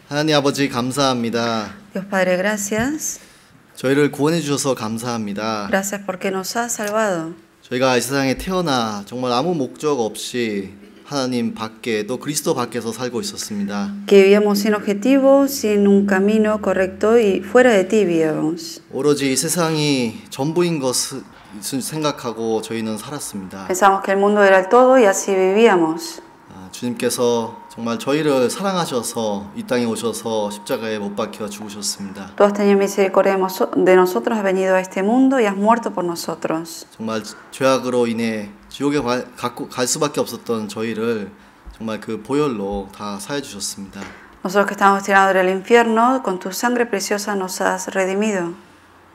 하나님 아버지 감사합니다. Dios Padre, gracias. 저희를 구원해 주셔서 감사합니다. Gracias porque nos has salvado. 저희가 이 세상에 태어나 정말 아무 목적 없이 하나님 밖에 또 그리스도 밖에서 살고 있었습니다. Que vivíamos sin objetivo, sin un camino correcto y fuera de ti vivíamos. 오로지 이 세상이 전부인 것을 생각하고 저희는 살았습니다. Pensamos que el mundo era el todo y así vivíamos. 주님께서 정말 저희를 사랑하셔서 이 땅에 오셔서 십자가에 못 박혀 죽으셨습니다. Tú has tenido misericordia de nosotros, has venido a este mundo y has muerto por nosotros. 정말 죄악으로 인해 지옥에 갈 수밖에 없었던 저희를 정말 그 보혈로 다 사해 주셨습니다. Nosotros que estamos destinados al infierno, con tu sangre preciosa nos has redimido.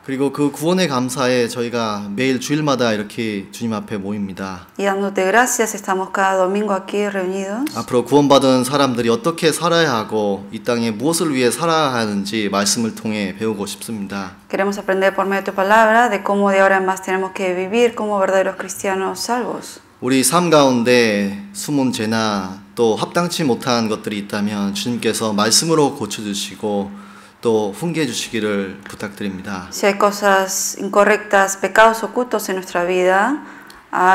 그리고 그 구원에 감사해 저희가 매일 주일마다 이렇게 주님 앞에 모입니다. Y dándote gracias, estamos cada domingo aquí reunidos. 앞으로 구원받은 사람들이 어떻게 살아야 하고 이 땅에 무엇을 위해 살아야 하는지 말씀을 통해 배우고 싶습니다. Queremos aprender por medio de tu palabra de cómo de ahora en más tenemos que vivir como verdaderos cristianos salvos. 우리 삶 가운데 숨은 죄나 또 합당치 못한 것들이 있다면 주님께서 말씀으로 고쳐주시고 또 훈계해 주시기를 부탁드립니다. Si hay cosas incorrectas, pecados ocultos en nuestra vida,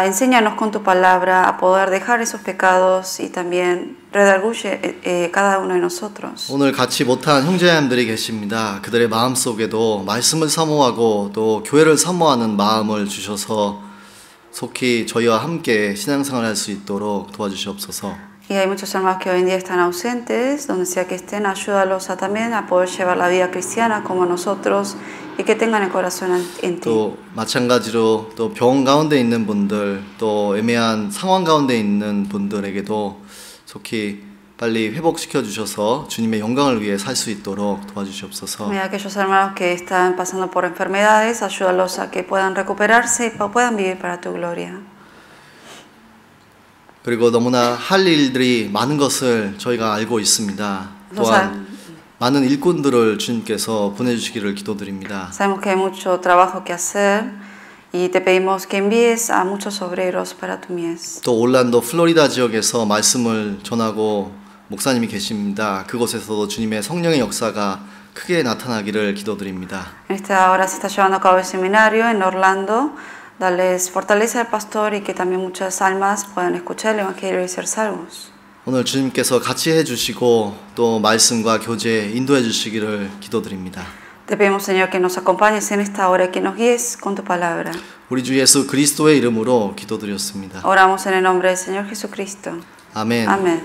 enséñanos con tu palabra a poder dejar esos pecados y también redarguye cada uno de nosotros. 오늘 같이 못한 형제자매들이 계십니다. 그들의 마음속에도 말씀을 사모하고 또 교회를 사모하는 마음을 주셔서 속히 저희와 함께 신앙생활을 할 수 있도록 도와주시옵소서. Y hay muchos hermanos que hoy en día están ausentes, donde sea que estén, ayúdalos también a poder llevar la vida cristiana como nosotros y que tengan el corazón en ti. 또 마찬가지로 또 병 가운데 있는 분들, 또 애매한 상황 가운데 있는 분들에게도 속히 빨리 회복시켜 주셔서 주님의 영광을 위해 살 수 있도록 도와주시옵소서. Mira aquellos hermanos que están pasando por enfermedades, ayúdalos a que puedan recuperarse y puedan vivir para tu gloria. 그리고 너무나 할 일들이 많은 것을 저희가 알고 있습니다. 또한 많은 일꾼들을 주님께서 보내주시기를 기도드립니다. Sabemos que hay mucho trabajo que hacer y te pedimos que envíes a muchos obreros para tu mies. 또 올란도 플로리다 지역에서 말씀을 전하고 목사님이 계십니다. 그곳에서도 주님의 성령의 역사가 크게 나타나기를 기도드립니다. En esta hora se está llevando a cabo el seminario en Orlando. Darles fortaleza al pastor y que también muchas almas puedan escuchar el evangelio y ser salvos. 오늘 주님께서 같이 해주시고 또 말씀과 교제 인도해 주시기를 기도드립니다. Te pedimos, Señor, que nos acompañes en esta hora y que nos guíes con tu palabra. 우리 주 예수 그리스도의 이름으로 기도드렸습니다. Oramos en el nombre del Señor Jesucristo. 아멘. Amén.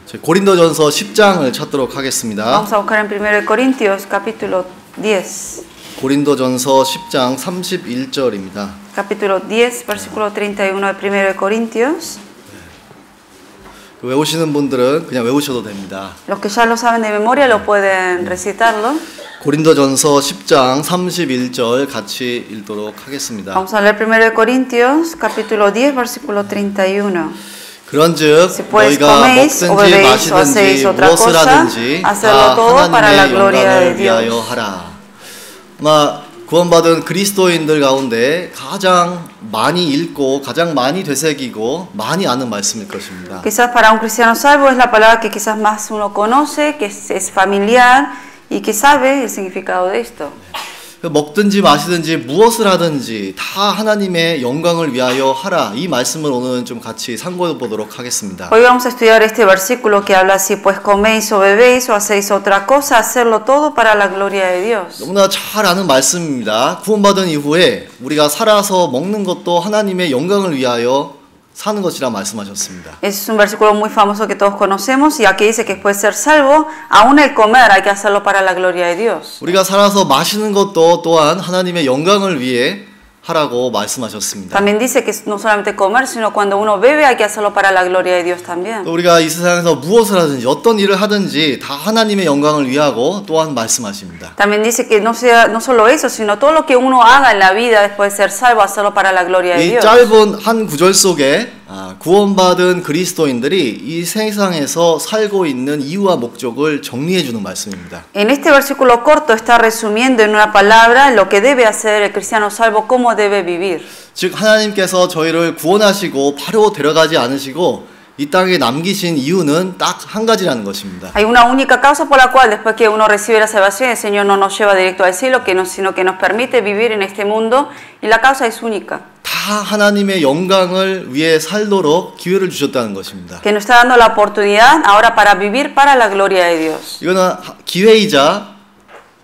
저희 고린도전서 10장을 찾도록 하겠습니다. Vamos a buscar en 1 Corintios capítulo 10. 고린도전서 10장 31절입니다. Capítulo 10, versículo 31 de 1 Corintios. 외우시는 분들은 그냥 외우셔도 됩니다. Los que ya lo saben de memoria lo pueden recitarlo. 고린도전서 10장 31절 같이 읽도록 하겠습니다. Vamos a leer 1 Corintios capítulo 10, versículo 31. 그런즉 너희가 먹든지 마시든지 무엇을 하든지 다 하나님의 영광을 위하여 하라. 아마 구원받은 그리스도인들 가운데 가장 많이 읽고 가장 많이 되새기고 많이 아는 말씀일 것입니다. Quizás para un cristiano salvo es la palabra que quizás más uno conoce, que es familiar y que sabe el significado de esto. 먹든지 마시든지 무엇을 하든지 다 하나님의 영광을 위하여 하라. 이 말씀을 오늘 좀 같이 상고해 보도록 하겠습니다. Hoy vamos a estudiar este versículo que habla así, pues coméis o bebéis o hacéis otra cosa, hacerlo todo para la gloria de Dios. 너무나 잘 아는 말씀입니다. 구원받은 이후에 우리가 살아서 먹는 것도 하나님의 영광을 위하여 사는 것이라 말씀하셨습니다. Es un versículo muy famoso que todos conocemos y aquí dice que después de ser salvo, aún el comer hay que hacerlo para la gloria de Dios. 우리가 살아서 마시는 것도 또한 하나님의 영광을 위해 하라고 말씀하셨습니다. También dice que no solamente comer, sino cuando uno bebe hay que hacerlo para la gloria de Dios también. 또 우리가 이 세상에서 무엇을 하든지 어떤 일을 하든지 다 하나님의 영광을 위하고 또한 말씀하십니다. También dice que no solo eso, sino todo lo que uno haga en la vida después de ser salvo, hacerlo para la gloria de 이 Dios. 짧은 한 구절 속에 구원받은 그리스도인들이 이 세상에서 살고 있는 이유와 목적을 정리해 주는 말씀입니다. En este versículo corto está resumiendo en una palabra lo que debe hacer el cristiano salvo, cómo debe vivir. 즉 하나님께서 저희를 구원하시고 바로 데려가지 않으시고 이 땅에 남기신 이유는 딱 한 가지라는 것입니다. Hay una única causa por la cual después que uno recibe la salvación, el Señor no nos lleva directo al cielo, sino que nos permite vivir en este mundo, y la causa es única. 다 하나님의 영광을 위해 살도록 기회를 주셨다는 것입니다. Que nos está dando la oportunidad ahora para vivir para la gloria de Dios. 이거는 기회이자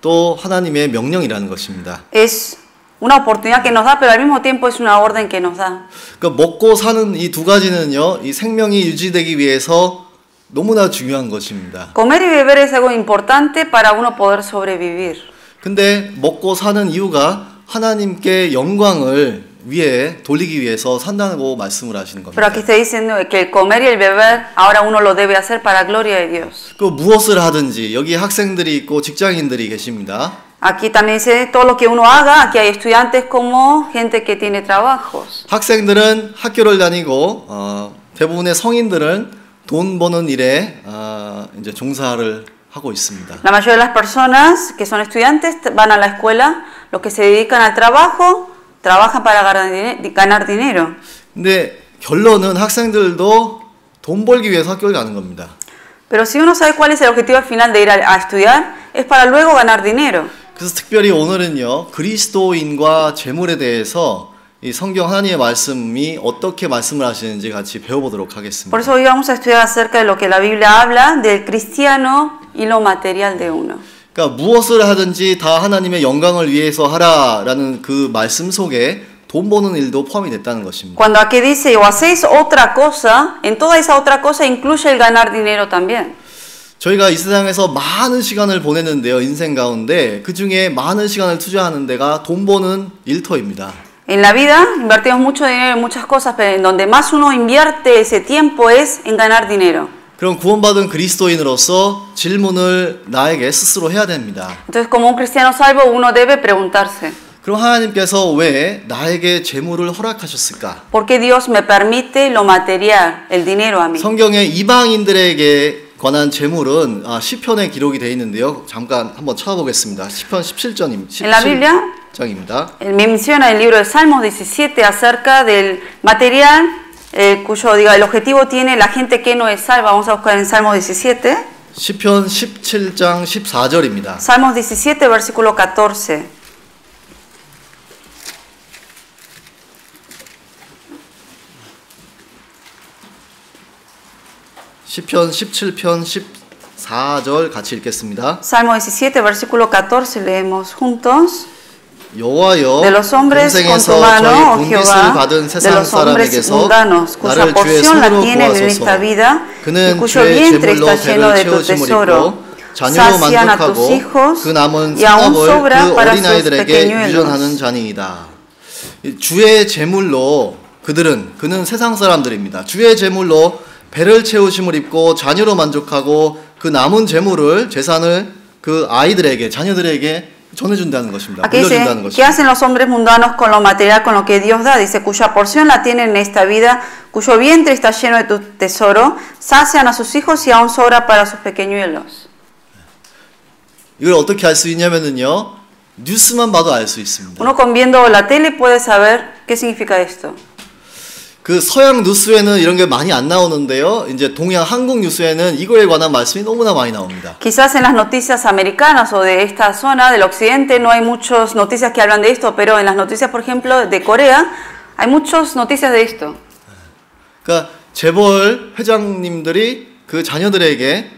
또 하나님의 명령이라는 것입니다. Es una oportunidad que nos da, pero al mismo tiempo es una orden que nos da. 그러니까 먹고 사는 이 두 가지는요, 이 생명이 유지되기 위해서 너무나 중요한 것입니다. Comer y beber es algo importante para uno poder sobrevivir. 근데 먹고 사는 이유가 하나님께 영광을 위해 돌리기 위해서 산다고 말씀을 하시는 겁니다. Pero aquí está diciendo que el comer y el beber ahora uno lo debe hacer para gloria de Dios. 그 무엇을 하든지 여기 학생들이 있고 직장인들이 계십니다. Aquí también dice todo lo que uno haga. Aquí hay estudiantes como gente que tiene trabajos. 학생들은 학교를 다니고 대부분의 성인들은 돈 버는 일에 이제 종사를 하고 있습니다. La mayoría de las personas que son estudiantes van a la escuela, los que se dedican al trabajo trabajan para ganar dinero. 근데 결론은 학생들도 돈 벌기 위해서 학교를 가는 겁니다. Pero si uno sabe cuál es el objetivo al final de ir a estudiar, es para luego ganar dinero. 그래서 특별히 오늘은요, 그리스도인과 재물에 대해서 이 성경 하나님의 말씀이 어떻게 말씀을 하시는지 같이 배워보도록 하겠습니다. Por eso hoy vamos a estudiar acerca de lo que la Biblia habla del cristiano y lo material de uno. 그러니까 무엇을 하든지 다 하나님의 영광을 위해서 하라라는 그 말씀 속에 돈 버는 일도 포함이 됐다는 것입니다. Cuando aquí dice o hacéis otra cosa, en toda esa otra cosa incluye el ganar dinero también. 저희가 이 세상에서 많은 시간을 보내는데요, 인생 가운데 그 중에 많은 시간을 투자하는 데가 돈 버는 일터입니다. En la vida invertimos mucho dinero en muchas cosas, pero en donde más uno invierte ese tiempo es en ganar dinero. 그럼 구원받은 그리스도인으로서 질문을 나에게 스스로 해야 됩니다. Entonces, como un cristiano salvo, uno debe preguntarse. 그럼 하나님께서 왜 나에게 재물을 허락하셨을까? ¿Por qué Dios me permite lo material, el dinero a mí? 성경에 이방인들에게 관한 재물은 시편에 기록이 되어 있는데요. 잠깐 한번 찾아보겠습니다. 시편 17장입니다. En la Biblia menciona el libro de Salmos 17 acerca del material cuyo el objetivo tiene la gente que no es salva. Vamos a buscar en Salmos 17. 시편 17장 14절입니다. Salmos 17 versículo 14. 시편 17편 14절 같이 읽겠습니다. Salmo 17 versículo 14 leemos juntos. 여호와여 de los hombres con tu mano, oh Jehová, de los hombres mundanos, cuya porción la tienen en esta vida, y cuyo vientre está lleno de tu tesoro, sacian a tus hijos, y aún sobra para sus pequeñuelos. 주의 제물로 그는 세상 사람들입니다. 주의 제물로 배를 채우심을 입고 자녀로 만족하고 그 남은 재물을 재산을 그 아이들에게 자녀들에게 전해준다는 것입니다. Aquí dice, ¿qué hacen los hombres mundanos con lo material, con lo que Dios da? Dice, cuya porción la tienen en esta vida, cuyo vientre está lleno de tu tesoro, sacian a sus hijos y aún sobra para sus pequeñuelos. 이걸 어떻게 알 수 있냐면요, 뉴스만 봐도 알 수 있습니다. Uno con viendo la tele puede saber qué significa esto. 그 서양 뉴스에는 이런 게 많이 안 나오는데요. 이제 동양 한국 뉴스에는 이거에 관한 말씀이 너무나 많이 나옵니다. Quizás en las noticias americanas o de esta zona del occidente no hay muchas noticias que hablan de esto, pero en las noticias, por ejemplo, de Corea hay muchas noticias de esto. 그러니까 재벌 회장님들이 그 자녀들에게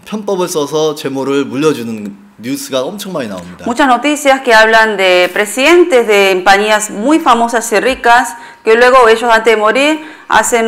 편법을 써서 재물을 물려주는 뉴스가 엄청 많이 나옵니다. Muchas noticias que hablan de presidentes de compañías muy famosas y ricas que luego ellos antes de morir hacen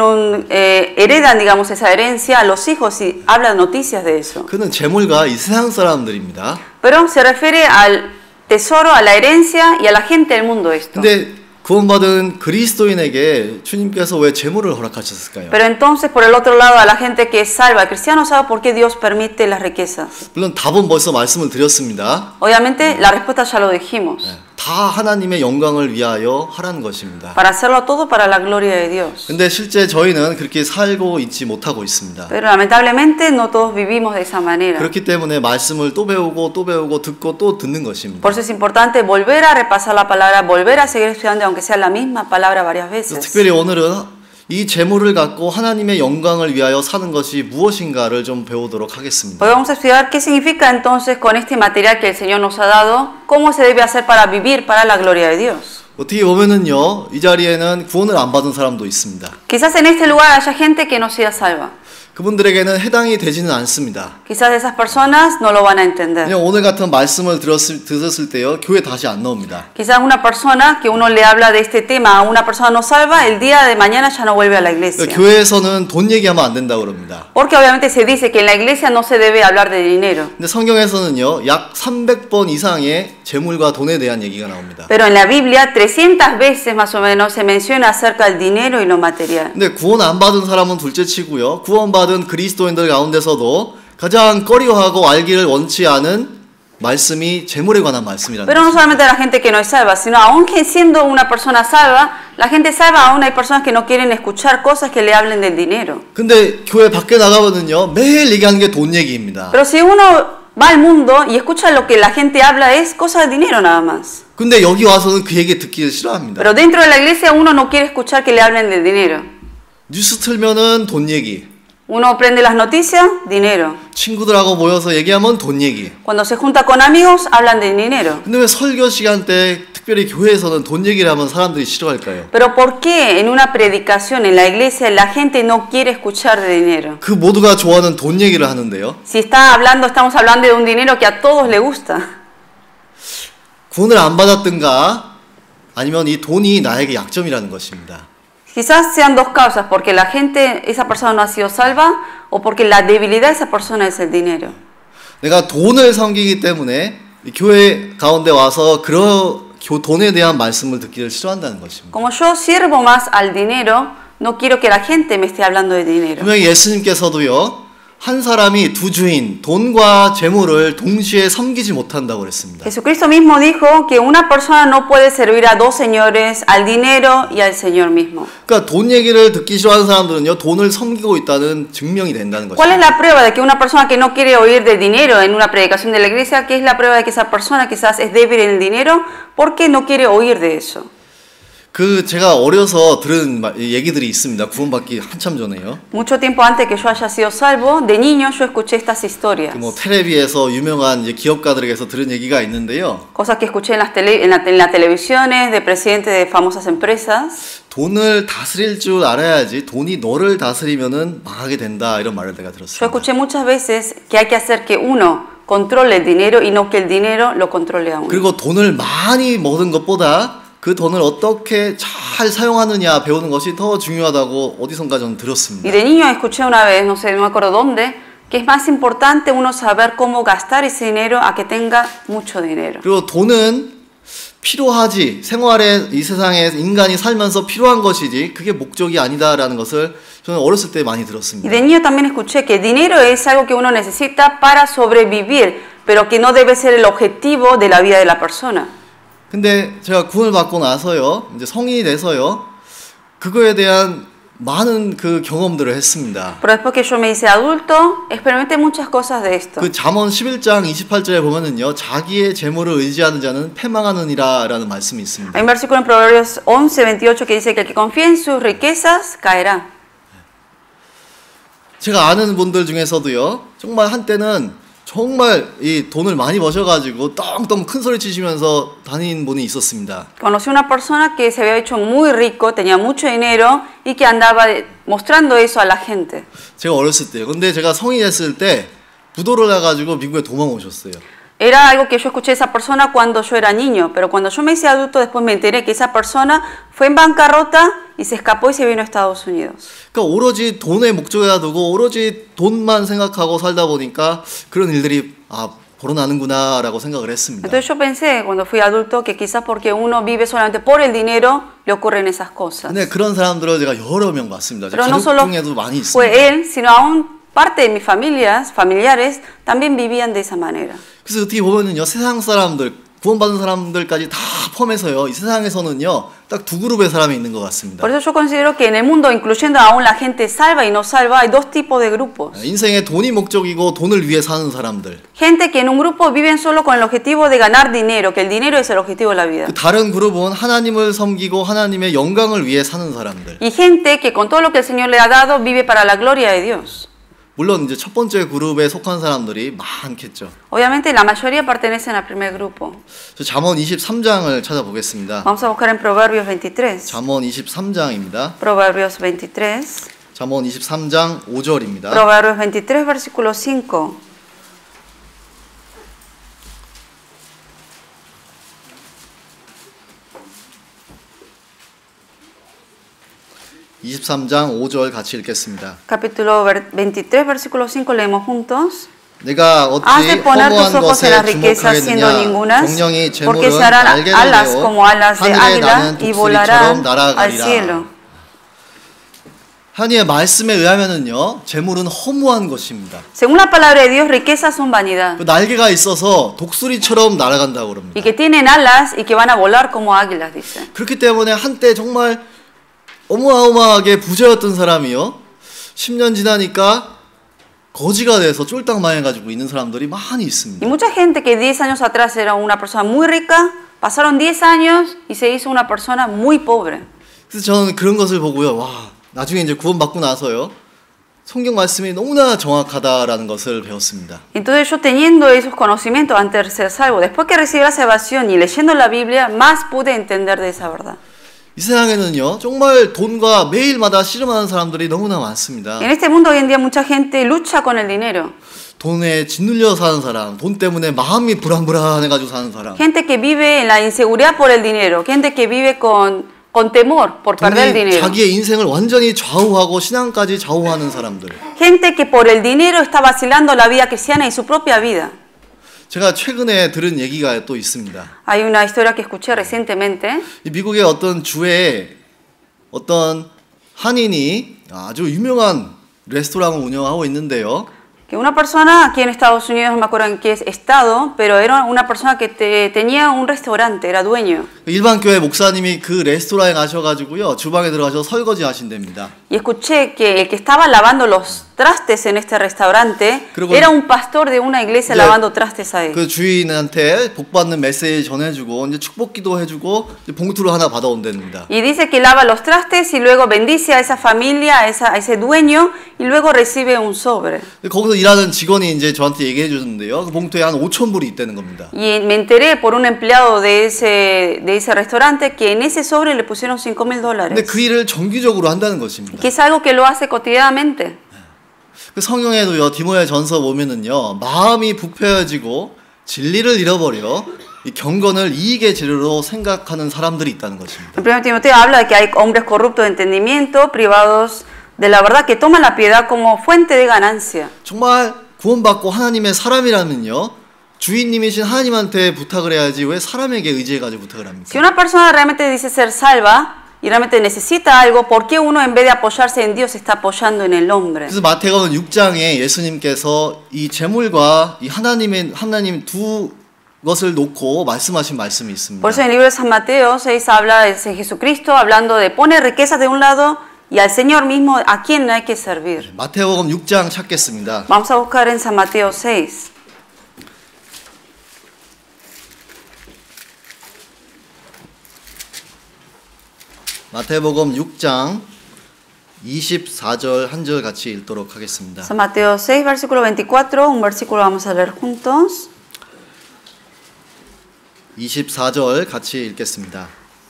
heredan, digamos, esa herencia a los hijos y hablan noticias de eso. 그는 재물가 이 세상 사람들입니다. Pero se refiere al tesoro, a la herencia y a la gente del mundo esto. 근데 구원받은 그리스도인에게 주님께서 왜 재물을 허락하셨을까요? Pero entonces por el otro lado a la gente que es salva, el cristiano sabe por qué Dios permite las riquezas. 물론 답은 벌써 말씀을 드렸습니다. Obviamente la respuesta ya lo dijimos. 다 하나님의 영광을 위하여 하라는 것입니다. Para hacerlo todo para la gloria de Dios. 근데 실제 저희는 그렇게 살고 있지 못하고 있습니다. Pero lamentablemente no todos vivimos de esa manera. 그렇기 때문에 말씀을 또 배우고 듣고 또 듣는 것입니다. Por eso es importante volver a repasar la palabra, volver a seguir estudiando aunque sea la misma palabra varias veces. 특별히 오늘은 이 재물을 갖고 하나님의 영광을 위하여 사는 것이 무엇인가를 좀 배우도록 하겠습니다. Hoy vamos a estudiar qué significa entonces con este material que el Señor nos ha dado, cómo se debe hacer para vivir para la gloria de Dios. 어떻게 보면은요, 이 자리에는 구원을 안 받은 사람도 있습니다. Quizás en este lugar haya gente que no sea salva. 그분들에게는 해당이 되지는 않습니다. Quizás esas personas no lo van a entender. 그냥 오늘 같은 말씀을 들었을 때요, 교회 다시 안 나옵니다. Quizás una persona que uno le habla de este tema a una persona no salva, el día de mañana ya no vuelve a la iglesia. 교회에서는 돈 얘기하면 안 된다고 그럽니다. Porque obviamente se dice que en la iglesia no se debe hablar de dinero. 근데 성경에서는요, 약 300번 이상의 재물과 돈에 대한 얘기가 나옵니다. Pero en la Biblia 300 veces más o menos se menciona acerca del dinero y lo material. 근데 구원 안 받은 사람은 둘째치고요, 구원받은 그리스도인들 가운데서도 가장 꺼려하고 알기를 원치 않은 말씀이 재물에 관한 말씀이라는 Pero no solamente la gente que no es salva, sino aunque siendo una persona salva, la gente salva aún hay personas que no quieren escuchar cosas que le hablen del dinero. 근데 교회 밖에 나가면은요, 매일 얘기하는 게 돈 얘기입니다. Pero si uno va al mundo y escucha lo que la gente habla es cosa de dinero nada más. 근데 여기 와서는 그 얘기 듣기를 싫어합니다. Pero dentro de la iglesia uno no quiere escuchar que le hablen del dinero. 뉴스 틀면은 돈 얘기. Uno prende las noticias, dinero. 친구들하고 모여서 얘기하면 돈 얘기. Cuando se junta con amigos, hablan de dinero. 근데 왜 설교 시간 때 특별히 교회에서는 돈 얘기를 하면 사람들이 싫어할까요? Pero ¿por qué en una predicación en la iglesia la gente no quiere escuchar de dinero? 그 모두가 좋아하는 돈 얘기를 하는데요. Si estamos hablando de un dinero que a todos les gusta. 구원을 안 받았든가 아니면 이 돈이 나에게 약점이라는 것입니다. Quizás sean dos causas, porque la gente, esa persona no ha sido salva, o porque la debilidad de esa persona es el dinero. 내가 돈을 섬기기 때문에 교회 가운데 와서 그런 돈에 대한 말씀을 듣기를 싫어한다는 것입니다. Como yo sirvo más al dinero, no quiero que la gente me esté hablando de dinero. 분명히 예수님께서도요, 한 사람이 두 주인, 돈과 재물을 동시에 섬기지 못한다고 그랬습니다. Jesucristo mismo dijo que una persona no puede servir a dos señores, al dinero y al Señor mismo. 그러니까 돈 얘기를 듣기 싫어하는 사람들은요, 돈을 섬기고 있다는 증명이 된다는 것입니다. ¿Cuál es la prueba de que una persona que no quiere oír de dinero en una predicación de la iglesia, qué es la prueba de que esa persona quizás es débil en el dinero? Porque no quiere oír de eso. 제가 어려서 들은 얘기들이 있습니다. 구원받기 한참 전에요. Mucho tiempo antes que yo haya sido salvo, de niño yo escuché estas historias. 텔레비에서 유명한 기업가들에게서 들은 얘기가 있는데요. Cosas que escuché en las televisiones de presidentes de famosas empresas. 돈을 다스릴 줄 알아야지 돈이 너를 다스리면은 망하게 된다, 이런 말을 내가 들었습니다. Yo escuché muchas veces que hay que hacer que uno controle el dinero y no que el dinero lo controle a uno. 그리고 돈을 많이 모든 것보다 그 돈을 어떻게 잘 사용하느냐 배우는 것이 더 중요하다고 어디선가 저는 들었습니다. Y de niño escuché una vez, no sé, no me acuerdo dónde, que es más importante uno saber cómo gastar ese dinero a que tenga mucho dinero. 그리고 돈은 필요하지, 생활에 이 세상에 인간이 살면서 필요한 것이지 그게 목적이 아니다라는 것을 저는 어렸을 때 많이 들었습니다. Y de niño también escuché que el dinero es algo que uno necesita para sobrevivir, pero que no debe ser el objetivo de la vida de la persona. 근데 제가 구원을 받고 나서요, 이제 성인이 돼서요, 그거에 대한 많은 그 경험들을 했습니다. Pero después que yo me hice adulto, experimenté muchas cosas de esto. 그 잠언 11장 28절에 보면은요, 자기의 재물을 의지하는 자는 패망하느니라라는 말씀이 있습니다. Hay un versículo en Proverbios 11:28 que dice que el que confía en sus riquezas caerá. 제가 아는 분들 중에서도요, 정말 한때는 정말 이 돈을 많이 버셔가지고 떵떵 큰 소리 치시면서 다니는 분이 있었습니다. Conocí una persona que se había hecho muy rico, tenía mucho dinero y que andaba mostrando eso a la gente. 제가 어렸을 때요. 근데 제가 성인이 됐을 때 부도를 나가지고 미국에 도망 오셨어요. Era algo que yo escuché de esa persona cuando yo era niño, pero cuando yo me hice adulto después me enteré que esa persona fue en bancarrota y se escapó y se vino a Estados Unidos. 그러니까 오로지 돈에 목적에다 두고 오로지 돈만 생각하고 살다 보니까 그런 일들이 벌어나는구나라고 생각을 했습니다. Entonces yo pensé cuando fui adulto que quizás porque uno vive solamente por el dinero le ocurren esas cosas. 근데 그런 사람들을 제가 여러 명 봤습니다. Pero 제 no solo 가족 중에도 많이 있습니다. fue él, sino aún parte de mis familiares también vivían de esa manera. 그래서 어떻게 보면은요, 세상 사람들 구원받은 사람들까지 다 포함해서요. 이 세상에서는요. 딱 두 그룹의 사람이 있는 것 같습니다. Por eso yo considero que en el mundo, incluyendo aún la gente salva y no salva, hay dos tipos de grupos. 인생의 돈이 목적이고 돈을 위해 사는 사람들. Gente que en un grupo viven solo con el objetivo de ganar dinero, que el dinero es el objetivo de la vida. 다른 그룹은 하나님을 섬기고 하나님의 영광을 위해 사는 사람들. Y gente que con todo lo que el Señor le ha dado vive para la gloria de Dios. 물론 이제 첫 번째 그룹에 속한 사람들이 많겠죠. Obviamente la mayoría pertenecen al primer grupo. 잠언 23장을 찾아보겠습니다. Vamos a buscar en Proverbios 23. 잠언 23장입니다. Proverbios 23. 잠언 23장 5절입니다. Proverbios 23 versículo 5. 23장 5절 같이 읽겠습니다. Capítulo 23 versículo 5 leemos juntos. 내가 어찌 Has de poner tus 허무한 ojos en las 것에 riquezas siendo 주목하겠느냐. ningunas, 경령이 porque 재물은 se harán 날개를 alas 내어 como alas de 하늘에 águila 나는 y 독수리처럼 volarán al 날아가리라. cielo. 하나님의 말씀에 의하면은요, 재물은 허무한 것입니다. Según la palabra de Dios, riquezas son vanidad. 그 날개가 있어서 독수리처럼 날아간다고 그럽니다. Y que tienen alas y que van a volar como águilas, dice. 그렇기 때문에 한때 정말 어마어마하게 부자였던 사람이요, 10년 지나니까 거지가 돼서 쫄딱 망해가지고 있는 사람들이 많이 있습니다. Y mucha gente que 10 años atrás era una persona muy rica, pasaron 10 años y se hizo una persona muy pobre. 그래서 저는 그런 것을 보고요, 와, 나중에 이제 구원받고 나서요, 성경 말씀이 너무나 정확하다라는 것을 배웠습니다. Entonces yo teniendo esos conocimientos antes de ser salvo, después que recibí la salvación y leyendo la Biblia, más pude entender de esa verdad. 이 세상에는요, 정말 돈과 매일마다 씨름하는 사람들이 너무나 많습니다. En este mundo hoy en día mucha gente lucha con el dinero. 돈에 짓눌려 사는 사람, 돈 때문에 마음이 불안불안해가지고 사는 사람. Gente que vive en la inseguridad por el dinero, gente que vive con temor por perder el dinero. 자기의 인생을 완전히 좌우하고 신앙까지 좌우하는 사람들. Gente que por el dinero está vacilando la vida cristiana y su propia vida. 제가 최근에 들은 얘기가 또 있습니다. Hay una historia que escuché recientemente. 미국의 어떤 주에 어떤 한인이 아주 유명한 레스토랑을 운영하고 있는데요. Que una persona aquí en Estados Unidos, no me acuerdo en qué estado, pero era una persona que tenía un restaurante, era dueño. 일반 교회 목사님이 그 레스토랑에 가셔가지고요, 주방에 들어가서 설거지 하신답니다. Y escuché que el que estaba lavando los trastes en este restaurante era un pastor de una iglesia lavando trastes ahí. 그 주인한테 복 받는 메시지 전해주고 이제 축복기도 해주고 이제 봉투를 하나 받아온답니다. Y dice que lava los trastes y luego bendice a esa familia, a ese dueño y luego recibe un sobre. 거기서 일하는 직원이 이제 저한테 얘기해 주는데요. 그 봉투에 한 5,000불이 있다는 겁니다. Y me enteré por un empleado de ese restaurante que en ese sobre le pusieron $5,000. 근데 그 일을 정기적으로 한다는 것입니다. Que es algo que lo hace cotidianamente. 그 성경에도요, 디모데 전서 보면은요, 마음이 부패해지고 진리를 잃어버려 이 경건을 이익의 재료로 생각하는 사람들이 있다는 것입니다. En 1 Timoteo habla de que hay hombres corruptos de entendimiento, privados de la verdad, que toman la piedad como fuente de ganancia. 정말 구원받고 하나님의 사람이라면요, 주인님이신 하나님한테 부탁을 해야지 왜 사람에게 의지해가지고 부탁을 합니까? Si una persona realmente dice ser salva y realmente necesita algo, ¿por qué uno en vez de apoyarse en Dios está apoyando en el hombre? 그래서 마태복음 6장에 예수님께서 이 재물과 이 하나님 두 것을 놓고 말씀하신 말씀이 있습니다. Por eso en el libro de San Mateo 6 habla de Jesucristo hablando de poner riquezas de un lado y al Señor mismo a quien hay que servir. 마태복음 6장 찾겠습니다. Vamos a buscar en San Mateo 6. 마태복음 6장 24절 한 절 같이 읽도록 하겠습니다. San Mateo 6 versículo 24, un versículo vamos a leer juntos. 24절 같이 읽겠습니다.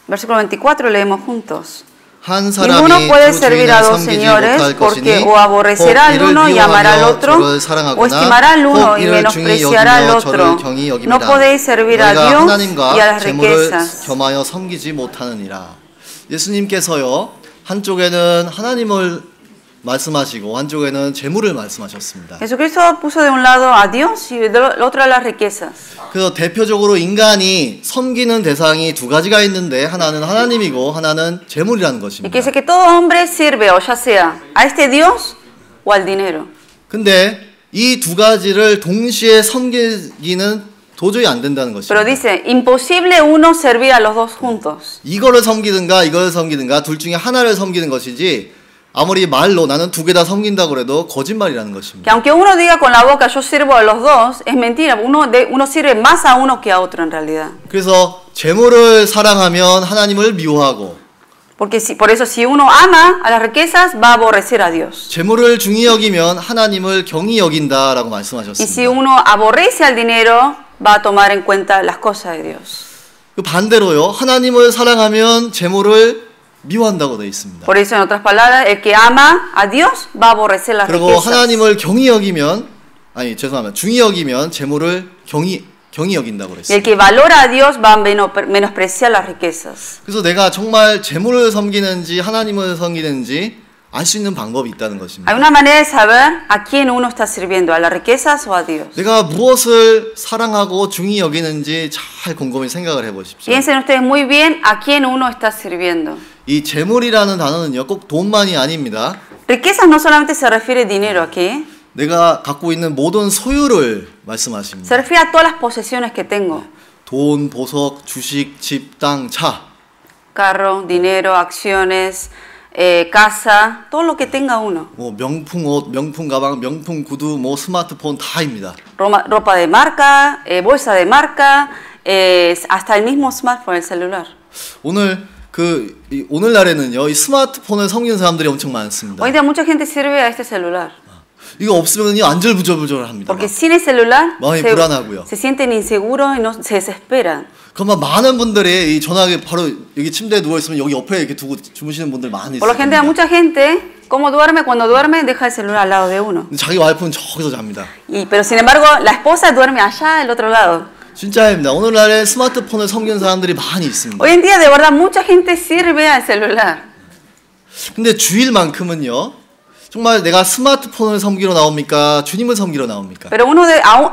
Versículo 24 leemos juntos. 한 Ninguno 사람이 puede 두 servir a 주인을 dos 섬기지 señores 못할 porque 것이니 o aborrecerá al uno y amará al otro o estimará al uno y menospreciará al otro. No podéis servir a Dios y a las riquezas. 겸하여 섬기지 못하느니라. 예수님께서요, 한쪽에는 하나님을 말씀하시고 한쪽에는 재물을 말씀하셨습니다. Jesucristo puso de un lado a Dios y del otro a las riquezas. 그래서 대표적으로 인간이 섬기는 대상이 두 가지가 있는데 하나는 하나님이고 하나는 재물이라는 Y 것입니다. que dice que todo hombre sirve o ya sea a este Dios o al dinero. 근데 이 두 가지를 동시에 섬기기는 도저히 안 된다는 것입니다. Pero dice, imposible uno servir a los dos juntos. 이거를 섬기든가 이거를 섬기든가 둘 중에 하나를 섬기는 것이지 아무리 말로 나는 두 개 다 섬긴다고 해도 거짓말이라는 것입니다. Que aunque uno diga con la boca yo sirvo a los dos, es mentira. Uno sirve más a uno que a otro en realidad. 그래서 재물을 사랑하면 하나님을 미워하고 Porque por eso si uno ama a las riquezas va a aborrecer a Dios. 재물을 중히 여기면 하나님을 경히 여긴다라고 Y si 말씀하셨습니다. uno aborrece al dinero, va a tomar en cuenta las cosas de Dios. 그 반대로요. 하나님을 사랑하면 재물을 미워한다고 되어 있습니다. Por eso en otras palabras, el que ama a Dios va a aborrecer las 그리고 riquezas. 하나님을 경히 여기면 죄송합니다. 중히 여기면 재물을 경히 여긴다고 Y el 그랬습니다. que valora a Dios va a menospreciar las riquezas. 그래서 내가 정말 재물을 섬기는지 하나님을 섬기는지 알 수 있는 방법이 있다는 것입니다. Hay una manera de saber a quién uno está sirviendo, a las riquezas o a Dios. 내가 무엇을 사랑하고 중히 여기는지 잘 곰곰이 생각을 해보십시오. Piensen ustedes muy bien a quién uno está sirviendo. 이 재물이라는 단어는요, 꼭 돈만이 아닙니다. Riquezas no solamente se refiere a dinero aquí, 내가 갖고 있는 모든 소유를 말씀하십니다. se refiere a todas las posesiones que tengo. 돈, 보석, 주식, 집, 땅, 차. Carro, dinero, acciones, casa, todo lo que tenga uno. 뭐 명품 옷, 명품 가방, 명품 구두, 뭐 스마트폰 다입니다. Ropa de marca, bolsa de marca, hasta el mismo smartphone, el celular. 오늘날에는요, 이 스마트폰을 섬기는 사람들이 엄청 많습니다. Hoy día mucha gente sirve a este celular. 이거 없으면요 안절부절합니다. Porque sin el celular 마음이 불안하고요. se sienten inseguros y no se desesperan. 그러면 많은 분들이 이 전화기 바로 여기 침대에 누워 있으면 여기 옆에 이렇게 두고 주무시는 분들 많이 Por lo general, 있습니다. mucha gente, como duerme, cuando duerme, deja el celular al lado de uno. 자기 와이프는 저기서 잡니다. Pero sin embargo, la esposa duerme allá, al otro lado. 진짜입니다. 오늘날에 스마트폰을 섬기는 사람들이 많이 있습니다. Hoy en día, de verdad, mucha gente sirve al celular. 근데 주일만큼은요. 정말 내가 스마트폰을 섬기러 나옵니까? 주님을 섬기러 나옵니까? Pero uno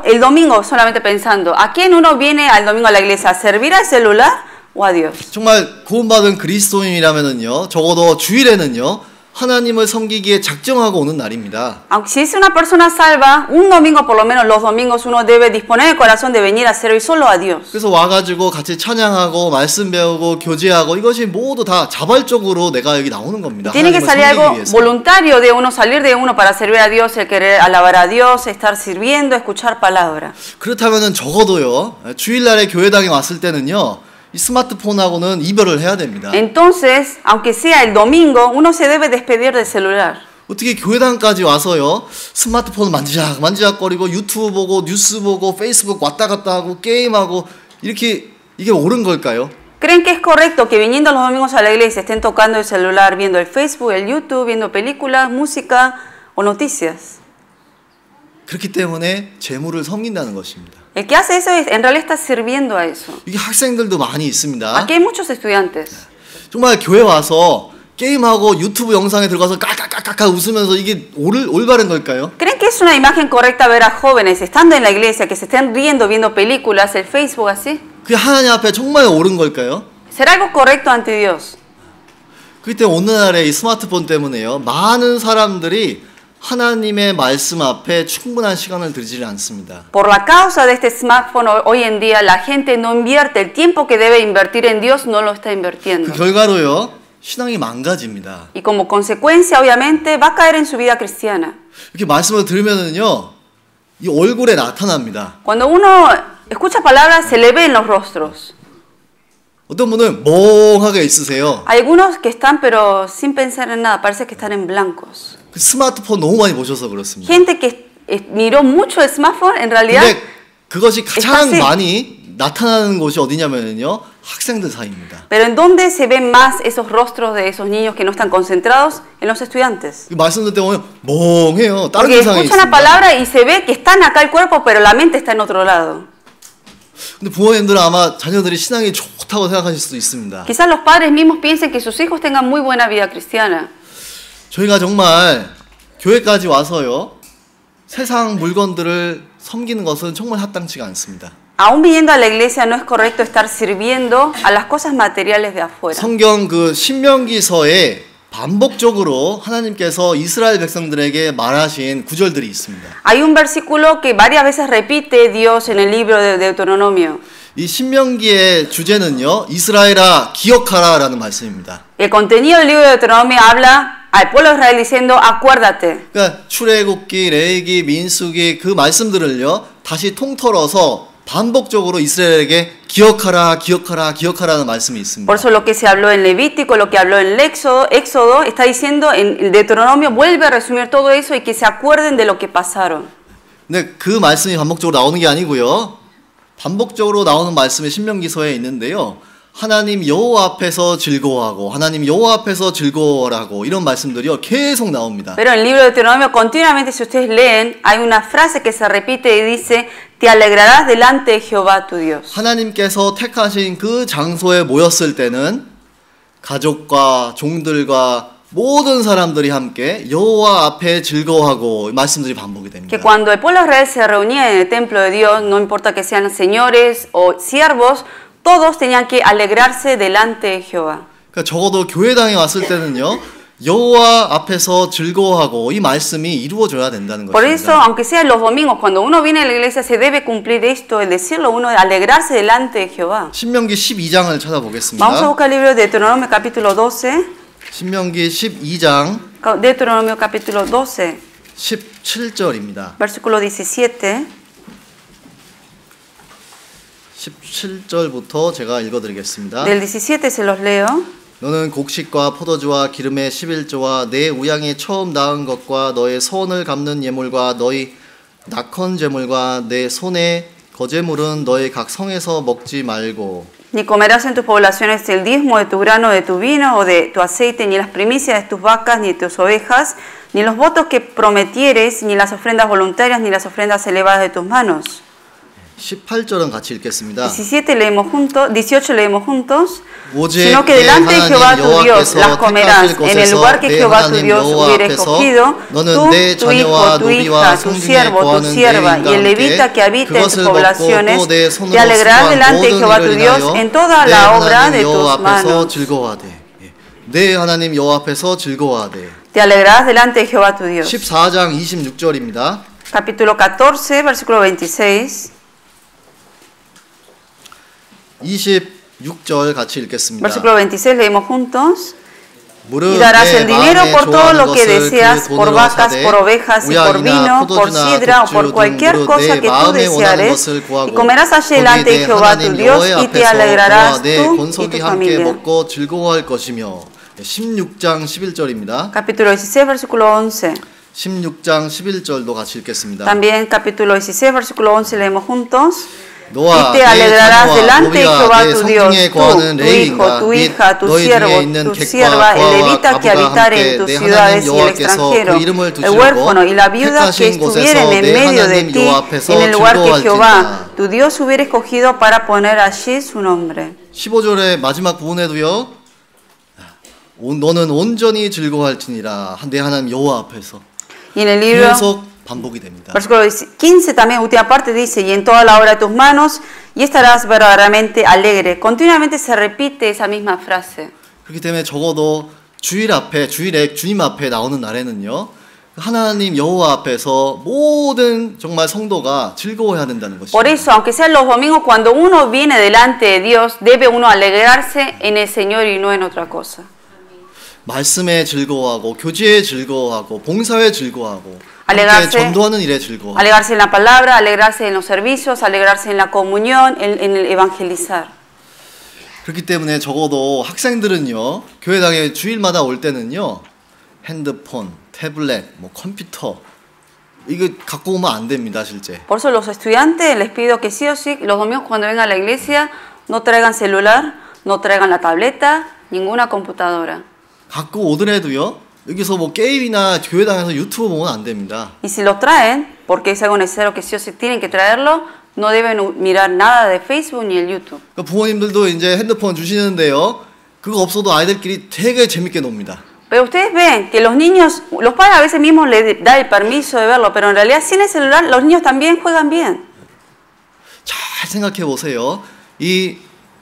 el domingo solamente pensando, ¿a quién uno viene al domingo a la iglesia? ¿A servir al celular o a Dios? 정말 구원받은 그리스도인이라면은요. 적어도 주일에는요. 하나님을 섬기기에 작정하고 오는 날입니다. Aunque si es una persona salva, un domingo, por lo menos los domingos, uno debe disponer el corazón de venir a servir solo a Dios. 그래서 와가지고 같이 찬양하고 말씀 배우고 교제하고 이것이 모두 다 자발적으로 내가 여기 나오는 겁니다. Tiene que salir algo voluntario de uno, salir de uno para servir a Dios, el querer alabar a Dios, estar sirviendo, escuchar palabra. 그렇다면은 적어도요. 주일날에 교회당에 왔을 때는요. 이 스마트폰하고는 이별을 해야 됩니다. Entonces, aunque sea el domingo, uno se debe despedir del celular. 어떻게 교회당까지 와서요 스마트폰 만지작거리고 유튜브 보고 뉴스 보고 페이스북 왔다 갔다 하고 게임하고 이렇게 이게 옳은 걸까요? ¿Creen que es correcto que viniendo los domingos a la iglesia estén tocando el celular, viendo el Facebook, el YouTube, viendo películas, música o noticias? 그렇기 때문에 재물을 섬긴다는 것입니다. El que hace eso en realidad está sirviendo a eso. 이게 학생들도 많이 있습니다. Aquí hay muchos estudiantes. 정말 교회 와서 게임하고 유튜브 영상에 들어가서 까까까까 웃으면서 이게 올바른 걸까요? ¿Creen que es una imagen correcta ver a jóvenes estando en la iglesia que se estén riendo viendo películas, el Facebook así? 그게 하나님 앞에 정말 옳은 걸까요? ¿Será algo correcto ante Dios? 그렇기 때문에 오늘날의 이 스마트폰 때문에요. 많은 사람들이 하나님의 말씀 앞에 충분한 시간을 들이지 않습니다. Por la causa de este smartphone hoy en día la gente no invierte el tiempo que debe invertir en Dios, no lo está invirtiendo. 그 결과로요. 신앙이 망가집니다. Y como consecuencia obviamente va a caer en su vida cristiana. 이렇게 말씀을 들으면은요. 이 얼굴에 나타납니다. Cuando uno escucha palabras se le ve en los rostros. 어떤 분은 멍하게 있으세요. Hay algunos que están pero sin pensar en nada, parece que están en blancos. 그 스마트폰 너무 많이 보셔서 그렇습니다. Gente que miró mucho el smartphone en realidad. 근데 그것이 가장 많이 나타나는 곳이 어디냐면요. 학생들 사이입니다. Pero en dónde se ven más esos rostros de esos niños que no están concentrados en los estudiantes. 말씀 듣다 보면 멍해요. 다른 Porque 세상에 escuchan la 있습니다. palabra y se ve que están acá el cuerpo, pero la mente está en otro lado. 근데 부모님들은 아마 자녀들이 신앙이 좋다고 생각하실 수도 있습니다. Quizás los padres mismos piensen que sus hijos tengan muy buena vida cristiana. 저희가 정말 교회까지 와서요. 세상 물건들을 섬기는 것은 정말 합당치가 않습니다. Aún viniendo a la iglesia no es correcto estar sirviendo a las cosas materiales de afuera. 성경 그 신명기서에 반복적으로 하나님께서 이스라엘 백성들에게 말하신 구절들이 있습니다. Hay un versículo que varias veces repite Dios en el libro de Deuteronomio. 이 신명기의 주제는요, 이스라엘아 기억하라라는 말씀입니다. El contenido del libro de Deuteronomio habla al pueblo de Israel diciendo acuérdate. 그러니까 출애굽기, 레위기, 민수기 그 말씀들을요 다시 통틀어서 반복적으로 이스라엘에게 기억하라, 기억하라, 기억하라는 말씀이 있습니다. Por eso lo que se habló en Levítico, lo que habló en el Éxodo, está diciendo en Deuteronomio vuelve a resumir todo eso y que se acuerden de lo que pasaron. 근데 그 말씀이 반복적으로 나오는 게 아니고요. 반복적으로 나오는 말씀이 신명기서에 있는데요. 하나님 여호와 앞에서 즐거워하고 하나님 여호와 앞에서 즐거워라고 이런 말씀들이요 계속 나옵니다. Pero en el libro de Deuteronomio continuamente si ustedes leen hay una frase que se repite y dice te alegrarás delante de Jehová tu Dios. 하나님께서 택하신 그 장소에 모였을 때는 가족과 종들과 모든 사람들이 함께 여호와 앞에 즐거워하고 말씀들이 반복이 됩니다. Que cuando el pueblo de Israel se reunía en el templo de Dios, no importa que sean señores o siervos, todos tenían que alegrarse delante de Jehová. 그러니까 적어도 교회당에 왔을 때는요. 여호와 앞에서 즐거워하고 이 말씀이 이루어져야 된다는 Por eso, 것입니다. aunque sea los domingos, cuando uno viene a la iglesia se debe cumplir esto, el decirlo uno, alegrarse delante de Jehová. 신명기 12장을 찾아보겠습니다. Vamos a buscar el libro de Deuteronomio capítulo 12. 신명기 12장 Deuteronomio capítulo 12. 17절입니다. Versículo 17. 17절부터 제가 읽어드리겠습니다. Del 17 se los leo. 너는 곡식과 포도주와 기름의 11조와 내 우양이 처음 낳은 것과 너의 손을 갚는 예물과 너희 낙헌 제물과 내 손의 거제물은 너의 각 성에서 먹지 말고 Ni comerás en tus poblaciones el diezmo de tu grano, de tu vino o de tu aceite, ni las primicias de tus vacas, ni de tus ovejas, ni los votos que prometieres, ni las ofrendas voluntarias, ni las ofrendas elevadas de tus manos. 18절은 같이 읽겠습니다. 18 leemos juntos. 오직 Sino que delante de Jehová tu Dios las comerás en el lugar que Jehová tu Dios hubiere escogido, tú, tu hijo, tu hija, tu siervo, tu sierva y el levita que habita en tus poblaciones, te alegrarás delante de Jehová tu Dios en toda la obra de tus manos. 내 하나님 여호와 앞에서 즐거워하되. Te alegrarás delante de Jehová tu Dios. 14장 26절입니다. Capítulo 14, versículo 26. 26절 같이 읽겠습니다. Versículo 26 leemos juntos. Y 무릇 darás 내 el dinero 마음에 por todo 좋아하는 lo que 것을 deseas, 그 por 돈으로 vacas, 사되 por ovejas y por 우양이나 vino, por 포도주나 sidra o por 독주 cualquier 등으로 cosa 내 que tú 마음에 원하는 deseares, 것을 y 구하고 comerás allí 거기 delante de 내 Jehová tu 하나님 Dios 여호와의 y te 앞에서 alegrarás 너와 내 tú y 권속이 tu 함께 familia. 먹고 즐거워할 것이며 16장 11절입니다. Capítulo 16, versículo 11. 16장 11절도 같이 읽겠습니다. También capítulo 16, versículo 11 leemos juntos. 너와 Y te alegrarás delante de Jehová tu Dios, 성중에 tú, 거하는 tu hijo, tu hija, tu siervo, tu sierva, el levita que habitare en tus ciudades y el extranjero, el huérfano y la viuda que estuvieren en medio de ti, en el lugar que Jehová, tu Dios, hubiera escogido para poner allí su nombre. 15절의 마지막 bu분에도요. 너는 온전히 즐거워할지니라 내 하나님 여호와 앞에서. Y en el libro 계속 반복이 됩니다. Versículo 15 también, última parte dice, y en toda la obra de tus manos, y estarás verdaderamente alegre. Continuamente se repite esa misma frase. 그렇기 때문에 적어도 주일에 주님 앞에 나오는 날에는요. 하나님 여호와 앞에서 모든 정말 성도가 즐거워해야 된다는 것입니다. Por eso, aunque sean los domingos, cuando uno viene delante de Dios, debe uno alegrarse en el Señor y no en otra cosa. 말씀에 즐거워하고 교제에 즐거워하고 봉사에 즐거워하고 Alegrarse, 전도하는 일에 즐거워. alegrarse en la palabra, alegrarse en los servicios, alegrarse en la comunión, en el evangelizar. 그렇기 때문에 적어도 학생들은요 교회당에 주일마다 올 때는요 핸드폰, 태블릿, 뭐 컴퓨터 이거 갖고 오면 안 됩니다 실제. Por eso los estudiantes les pido que sí o sí los domingos cuando vengan a la iglesia no traigan celular, no traigan la tableta, ninguna computadora. 갖고 오더라도요. 여기서 뭐 게임이나 교회당에서 유튜브 보면 안 됩니다. Y si lo traen, porque es algo necesario que sí o sí tienen que traerlo, no deben mirar nada de Facebook ni el YouTube. 그러니까 부모님들도 이제 핸드폰 주시는데요. 그거 없어도 아이들끼리 되게 재밌게 놉니다. Pero ustedes ven que los niños, los padres a veces mismos les da el permiso de verlo, pero en realidad sin el celular los niños también juegan bien. 잘 생각해 보세요. 이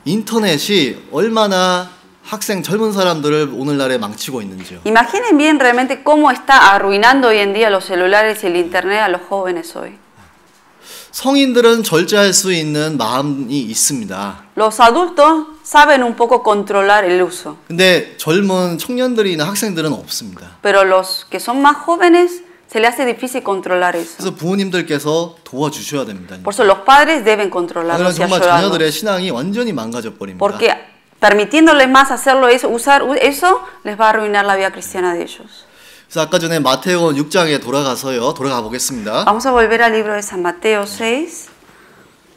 인터넷이 얼마나 학생 젊은 사람들을 오늘날에 망치고 있는지요. Imaginen bien realmente cómo está arruinando hoy en día los celulares y el internet a los jóvenes hoy. 성인들은 절제할 수 있는 마음이 있습니다. Los adultos saben un poco controlar el uso. 근데 젊은 청년들이나 학생들은 없습니다. Pero los que son más jóvenes se les hace difícil controlar eso. 그래서 부모님들께서 도와주셔야 됩니다. Por eso los padres deben controlarlos y 정말 ayudarlos. 자녀들의 신앙이 완전히 망가져 버립니다. Porque permitiéndoles más hacerlo eso, usar eso, les va a arruinar la vida cristiana de ellos. 그래서 아까 전에 마태복음 6장에 돌아가 보겠습니다. Vamos a volver al libro de San Mateo 6.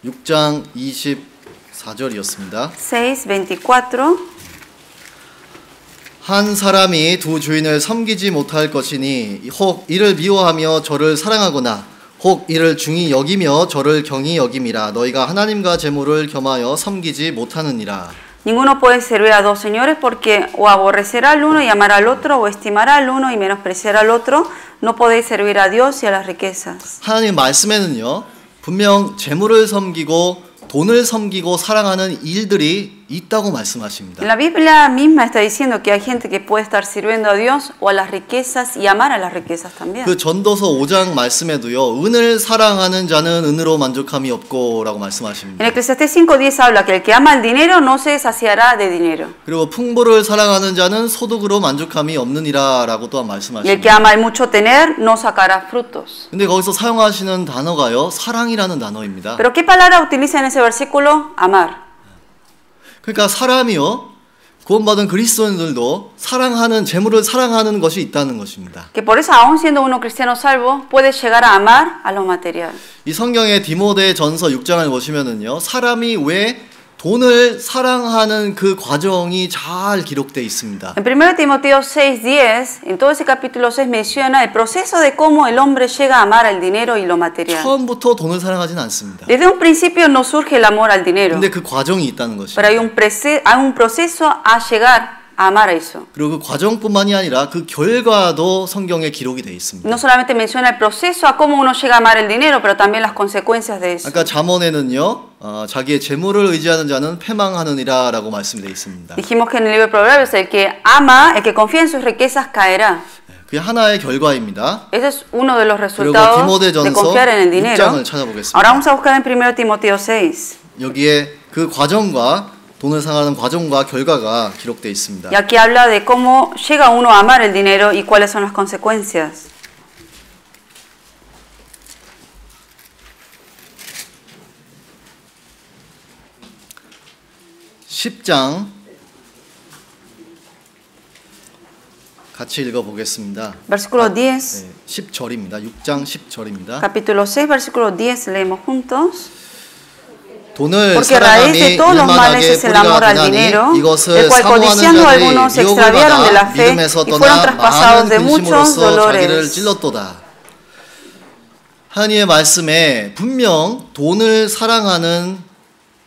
6장 24절이었습니다. 6:24. 한 사람이 두 주인을 섬기지 못할 것이니 혹 이를 미워하며 저를 사랑하거나 혹 이를 중히 여기며 저를 경히 여김이라. 너희가 하나님과 재물을 겸하여 섬기지 못하느니라. Ninguno puede servir a dos señores porque o aborrecerá al uno y amará al otro o estimará al uno y menospreciará al otro. No podéis servir a Dios y a las riquezas. 하나님 말씀에는요, 분명 재물을 섬기고 돈을 섬기고 사랑하는 일들이 있다고 말씀하십니다. En la Biblia misma está diciendo que hay gente que puede estar sirviendo a Dios o a las riquezas y amar a las riquezas también. 그 전도서 5장 말씀에도요, 은을 사랑하는 자는 은으로 만족함이 없고라고 말씀하십니다. En Eclesiastés 5:10 habla que el que ama el dinero no se saciará de dinero. 그리고 풍부를 사랑하는 자는 소득으로 만족함이 없느니라라고 또한 Y el 말씀하십니다. que ama el mucho tener no sacará frutos. 근데 거기서 사용하시는 단어가요, 사랑이라는 단어입니다. Pero ¿qué palabra utiliza en ese versículo? Amar. 그러니까 사람이요, 구원받은 그리스도인들도 사랑하는 재물을 사랑하는 것이 있다는 것입니다. Que por eso aún siendo uno cristiano salvo puede llegar a amar a lo material. 이 성경의 디모데전서 6장을 보시면은요, 사람이 왜 돈을 사랑하는 그 과정이 잘 기록되어 있습니다. En 1 Timoteo 6:10, en todo ese capítulo 6 menciona el proceso de cómo el hombre llega a amar al dinero y lo material. 처음부터 돈을 사랑하진 않습니다. Desde un principio no surge el amor al dinero. 근데 그 과정이 있다는 Pero 것입니다. hay un proceso a llegar a amar a eso. 그리고 그 과정뿐만이 아니라 그 결과도 성경에 기록이 되어 있습니다. No solamente menciona el proceso a cómo uno llega a amar el dinero, pero también las consecuencias de eso. 아까 잠언에는요, 자기의 재물을 의지하는 자는 패망하느니라라고 말씀되어 있습니다. Dijimos que en el libro de Proverbios el que ama, el que confía en sus riquezas caerá. 그게 하나의 결과입니다. Ese es uno de los 그리고 resultados de 디모데전서 confiar en el dinero. 6장을 찾아보겠습니다. Ahora vamos a buscar en 1 Timoteo 6. 여기에 그 과정과 돈을 사랑하는 과정과 결과가 기록되어 있습니다. Y aquí habla de cómo llega uno a amar el dinero y cuáles son las consecuencias. (10장) 같이 읽어보겠습니다. Versículo 10. 10절입니다. 6장 10절입니다. Capítulo 6, versículo 10, leemos juntos. 돈을 Porque raíz 사랑함이 de todos los males 일만하게 es el amor 뿌리가 al 되나니 dinero, 이것을 el cual 사모하는 codiciando 자들이 algunos se 유혹을 extraviaron de la 받아 fe 믿음에서 y fueron 떠나 traspasados 많은 de muchos 근심으로써 자기를 dolores. 찔렀도다. 하나님의 말씀에 분명 돈을 사랑하는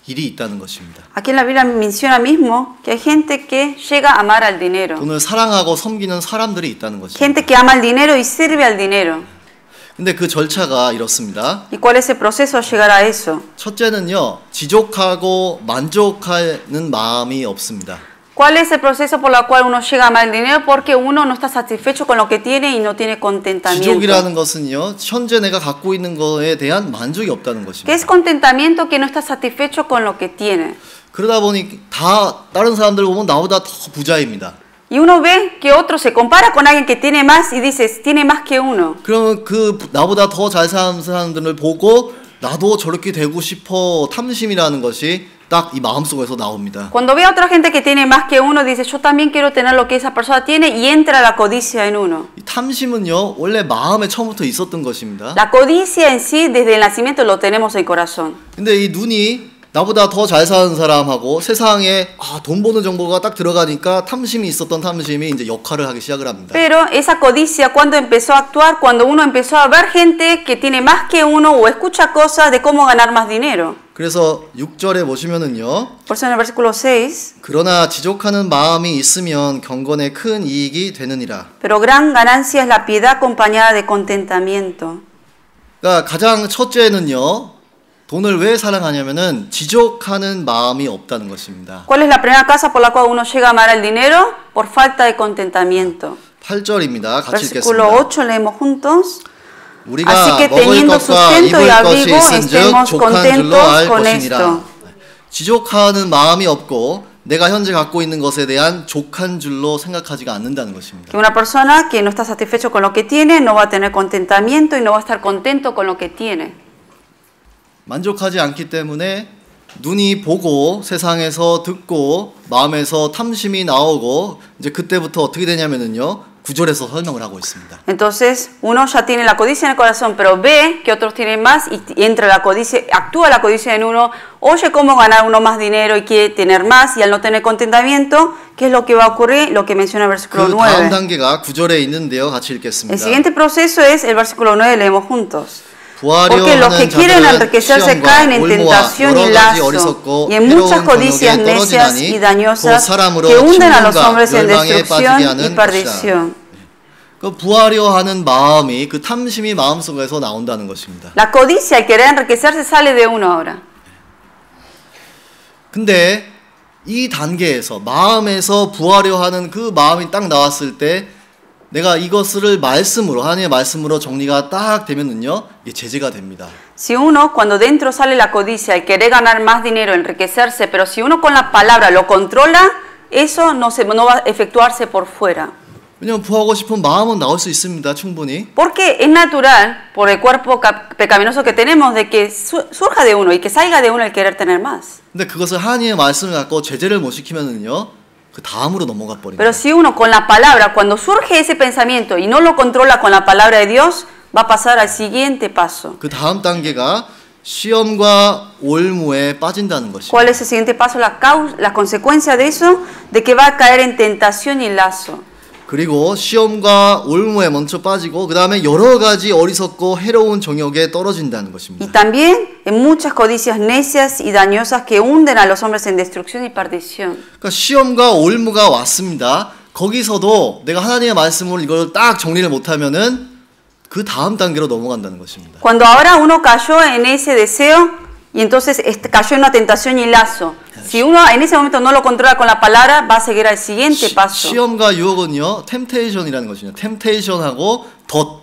일이 있다는 것입니다. Aquí en la Biblia menciona mismo que hay gente que llega a amar al dinero. 돈을 사랑하고 섬기는 사람들이 있다는 것입니다. Gente que ama el dinero y sirve al dinero. 근데 그 절차가 이렇습니다. ¿Y cuál es el proceso a llegar a eso? 첫째는요, 지족하고 만족하는 마음이 없습니다. ¿Cuál es el proceso por el cual uno llega a amar el dinero? Porque uno no está satisfecho con lo que tiene y no tiene contentamiento. 지족이라는 것은요, 현재 내가 갖고 있는 거에 대한 만족이 없다는 ¿Qué 것입니다. es contentamiento? Que no está satisfecho con lo que tiene. 그러다 보니 다 다른 사람들 보면 나보다 더 부자입니다. Y uno ve que otro se compara con alguien que tiene más y dice, tiene más que uno. 그러면 그 나보다 더 잘 사는 사람들을 보고 나도 저렇게 되고 싶어 탐심이라는 것이 딱 이 마음속에서 나옵니다. Cuando ve a otra gente que tiene más que uno, dice, yo también quiero tener lo que esa persona tiene y entra la codicia en uno. 이 탐심은요, 원래 마음에 처음부터 있었던 것입니다. La codicia en sí, desde el nacimiento lo tenemos en el corazón. 근데 이 눈이 나보다 더 잘 사는 사람하고 세상에 돈 버는 정보가 딱 들어가니까 탐심이 있었던 탐심이 이제 역할을 하기 시작을 합니다. Pero esa codicia, ¿cuándo empezó a actuar? Cuando uno empezó a ver gente que tiene más que uno o escucha cosas de cómo ganar más dinero. 그래서 6절에 보시면은요, Por eso en el versículo 6, 그러나 지족하는 마음이 있으면 경건에 큰 이익이 되느니라. pero gran ganancia es la piedad acompañada de contentamiento. 그러니까 가장 첫째는요, 돈을 왜 사랑하냐면은 지족하는 마음이 없다는 것입니다. ¿Cuál es la primera causa por la cual uno llega a amar el dinero? Por falta de contentamiento. 8절입니다. 같이 Versículo 읽겠습니다. 8 leemos juntos. 우리가 Así que 먹을 teniendo 것과 sustento y 입을 것이 abrigo 있은즉 estemos 족한 줄로 contentos 알 con 것이니라. esto. 지족하는 마음이 없고 내가 현재 갖고 있는 것에 대한 족한 줄로 생각하지가 않는다는 것입니다. Que una persona que no está satisfecho con lo que tiene no va a tener contentamiento y no va a estar contento con lo que tiene. 만족하지 않기 때문에 눈이 보고 세상에서 듣고 마음에서 탐심이 나오고 이제 그때부터 어떻게 되냐면은요. 9절에서 설명을 하고 있습니다. Entonces, uno ya tiene la codicia en el corazón, pero ve que otros tienen más y entra la codicia, actúa la codicia en uno, oye cómo ganar uno más dinero y quiere tener más y al no tener contentamiento, ¿qué es lo que va a ocurrir? Lo que menciona el versículo 그 9. 다음 단계가 9절에 있는데요. 같이 읽겠습니다. El siguiente proceso es el versículo 9, leemos juntos. 부하려 Porque los que 하는 quieren 자들은 enriquecerse caen en 시험과 올무와 tentación y 여러 가지 lazo 어리석고 y en muchas 해로운 codicias 정욕에 necias y 떨어지나니 곧 dañosas 사람으로 que hunden a los 침륜과 hombres en 멸망에 빠지게 destrucción y 하는 것이다. perdición. 그 부하려 하는 마음이 그 탐심이 마음속에서 나온다는 것입니다. La codicia, el querer enriquecerse, sale de uno ahora. 근데 이 단계에서 마음에서 부하려 하는 그 마음이 딱 나왔을 때 내가 이것을 말씀으로 하나님의 말씀으로 정리가 딱 되면은요 이게 제재가 됩니다. Si uno cuando dentro sale la codicia, el querer ganar más dinero, enriquecerse, pero si uno con la palabra lo controla, eso no va a efectuarse por fuera. 왜냐면 부하고 싶은 마음은 나올 수 있습니다. 충분히. Porque es natural por el cuerpo pecaminoso que tenemos de que surja de uno y que salga de uno el querer tener más. 근데 그것을 하나님의 말씀을 갖고 제재를 못 시키면은요. 그 다음으로 넘어가 버립니다. Pero si uno con la palabra, cuando surge ese pensamiento y no lo controla con la palabra de Dios, va a pasar al siguiente paso. 그 다음 단계가 시험과 올무에 빠진다는 것입니다. ¿Cuál es el siguiente paso? La consecuencia de eso, de que va a caer en tentación y lazo. 그리고 시험과 올무에 먼저 빠지고 그 다음에 여러 가지 어리석고 해로운 정욕에 떨어진다는 것입니다. Y también en muchas codicias necias y dañosas que hunden a los hombres en destrucción y perdición. 그러니까 시험과 올무가 왔습니다. 거기서도 내가 하나님의 말씀으로 이걸 딱 정리를 못하면은 그 다음 단계로 넘어간다는 것입니다. Cuando ahora uno cayó en ese deseo y entonces cayó en una tentación y lazo. Si uno en ese momento no lo controla con la palabra, va a seguir al siguiente paso. 시험과 유혹은요, 템테이션이라는 것이죠. 템테이션하고 덫.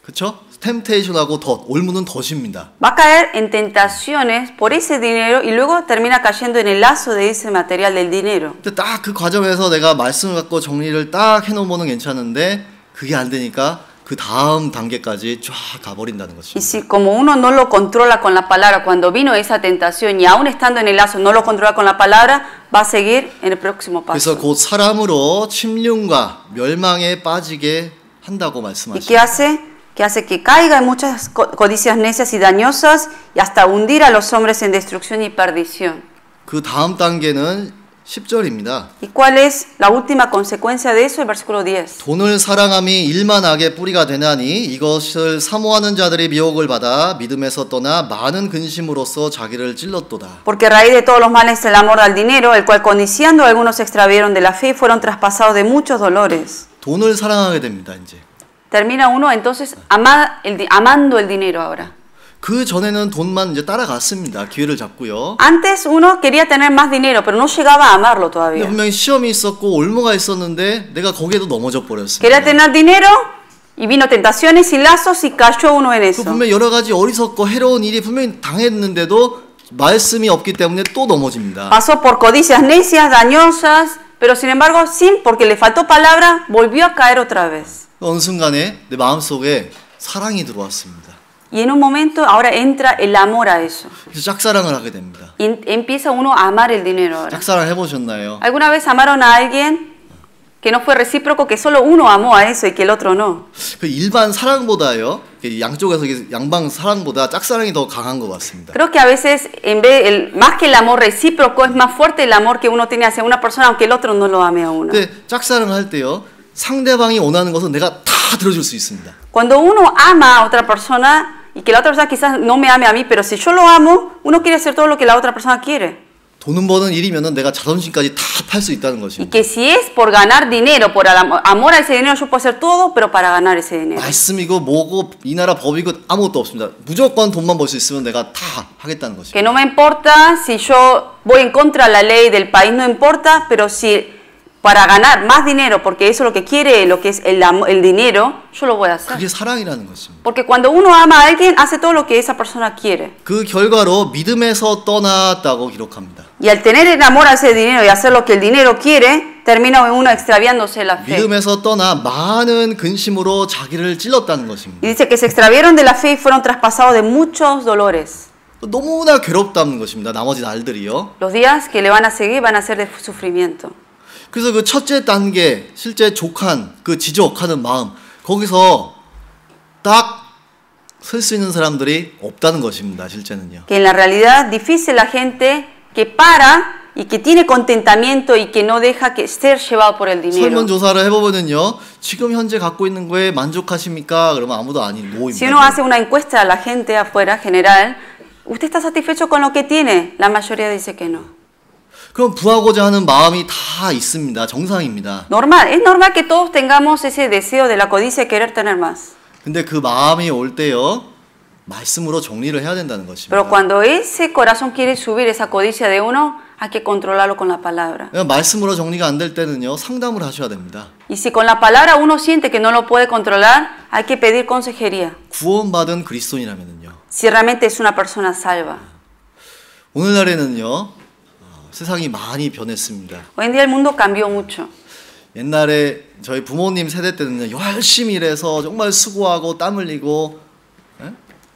그렇죠? 템테이션하고 덫. 올무는 덫입니다. Va a caer en tentaciones por ese dinero y luego termina cayendo en el lazo de ese material del dinero. 근데 딱 그 과정에서 내가 말씀을 갖고 정리를 딱 해놓으면 괜찮은데 그게 안 되니까 그 다음 단계까지 쫙 가버린다는 것입니다. Y si como uno no lo controla con la palabra, cuando vino esa tentación y aún estando en el lazo no lo controla con la palabra, va a seguir en el próximo paso. 그래서 곧 사람으로 침륜과 멸망에 빠지게 한다고 ¿Y 말씀하십니다. qué hace? Que hace que caiga en muchas codicias necias y dañosas y hasta hundir a los hombres en destrucción y perdición. 그 다음 단계는 10절입니다. ¿Y cuál es la última consecuencia de eso? El versículo 10. 돈을 사랑함이 일만 악의 뿌리가 되나니 이것을 사모하는 자들이 미혹을 받아 믿음에서 떠나 많은 근심으로써 자기를 찔렀도다. Porque raíz de todos los males es el amor al dinero, el cual codiciando algunos se extravieron de la fe y fueron traspasados de muchos dolores. 돈을 사랑하게 됩니다. 이제. Termina uno entonces amando el dinero ahora. 그 전에는 돈만 이제 따라갔습니다. 기회를 잡고요. Antes uno quería tener más dinero, pero no llegaba a amarlo 근데 todavía. 분명히 시험이 있었고 올무가 있었는데 내가 거기에도 넘어져 버렸습니다. Quería tener dinero y vino tentaciones y lazos y cayó uno en 그 eso. 분명히 여러 가지 어리석고 해로운 일이 분명히 당했는데도 말씀이 없기 때문에 또 넘어집니다. Pasó por codicias necias, dañosas, pero sin embargo, porque le faltó palabra, volvió a caer otra vez. 어느 순간에 내 마음속에 사랑이 들어왔습니다. Y en un momento ahora entra el amor a eso. 그래서 짝사랑을 하게 됩니다. Y empieza uno a amar el dinero ahora. 짝사랑 해보셨나요? ¿Alguna vez amaron a alguien que no fue recíproco, que solo uno amó a eso y que el otro no? 그 일반 사랑보다요, 양쪽에서 양방 사랑보다 짝사랑이 더 강한 것 같습니다. Creo que a veces más que el amor recíproco es más fuerte el amor que uno tiene hacia una persona aunque el otro no lo ame a uno. 근데 짝사랑을 할 때요, 상대방이 원하는 것은 내가 다 들어줄 수 있습니다. Cuando uno ama a otra persona y que la otra persona quizás no me ame a mí, pero si yo lo amo, uno quiere hacer todo lo que la otra persona quiere. 돈 버는 일이면은 내가 자존심까지 다 팔 수 있다는 것입니다. Y que si es por ganar dinero, por amor a ese dinero, yo puedo hacer todo, pero para ganar ese dinero. 말씀이고 뭐고 이 나라 법이고 아무것도 없습니다. 무조건 돈만 벌 수 있으면 내가 다 하겠다는 것입니다. Que no me importa si yo voy en contra de la ley del país, no importa, pero si para ganar más dinero, porque eso es lo que quiere, lo que es el dinero, yo lo voy a hacer. 그게 사랑이라는 것입니다. Porque cuando uno ama a alguien, hace todo lo que esa persona quiere. 그 결과로 믿음에서 떠났다고 기록합니다. Y al tener el amor a ese dinero y hacer lo que el dinero quiere, termina uno extraviándose la fe. 믿음에서 떠나 많은 근심으로 자기를 찔렀다는 것입니다. Y dice que se extraviaron de la fe y fueron traspasados de muchos dolores. 너무나 괴롭다는 것입니다. 나머지 날들이요. Los días que le van a seguir van a ser de sufrimiento. 그래서 그 첫째 단계, 실제 족한 그 지족하는 마음, 거기서 딱 설 수 있는 사람들이 없다는 것입니다. 실제는요. Que en la realidad difícil la gente que para y que tiene contentamiento y que no deja que ser llevado por el dinero. 설문조사를 해보면은요, 지금 현재 갖고 있는 거에 만족하십니까? 그러면 아무도 아닌 노입니다. Si uno hace una encuesta a la gente afuera general, ¿usted está satisfecho con lo que tiene? La mayoría dice que no. 그럼 부하고자 하는 마음이 다 있습니다. 정상입니다. Normal, es normal que todos tengamos ese deseo de la codicia de querer tener más. 근데 그 마음이 올 때요, 말씀으로 정리를 해야 된다는 것입니다. Pero cuando ese corazón quiere subir esa codicia de uno, hay que controlarlo con la palabra. 말씀으로 정리가 안 될 때는요, 상담을 하셔야 됩니다. Y si con la palabra uno siente que no lo puede controlar, hay que pedir consejería. 구원받은 그리스도인이라면은요. Si realmente es una persona salva. 오늘날에는요, 세상이 많이 변했습니다. Hoy en día el mundo cambió mucho. 옛날에 저희 부모님 세대 때는요, 열심히 일해서 정말 수고하고 땀 흘리고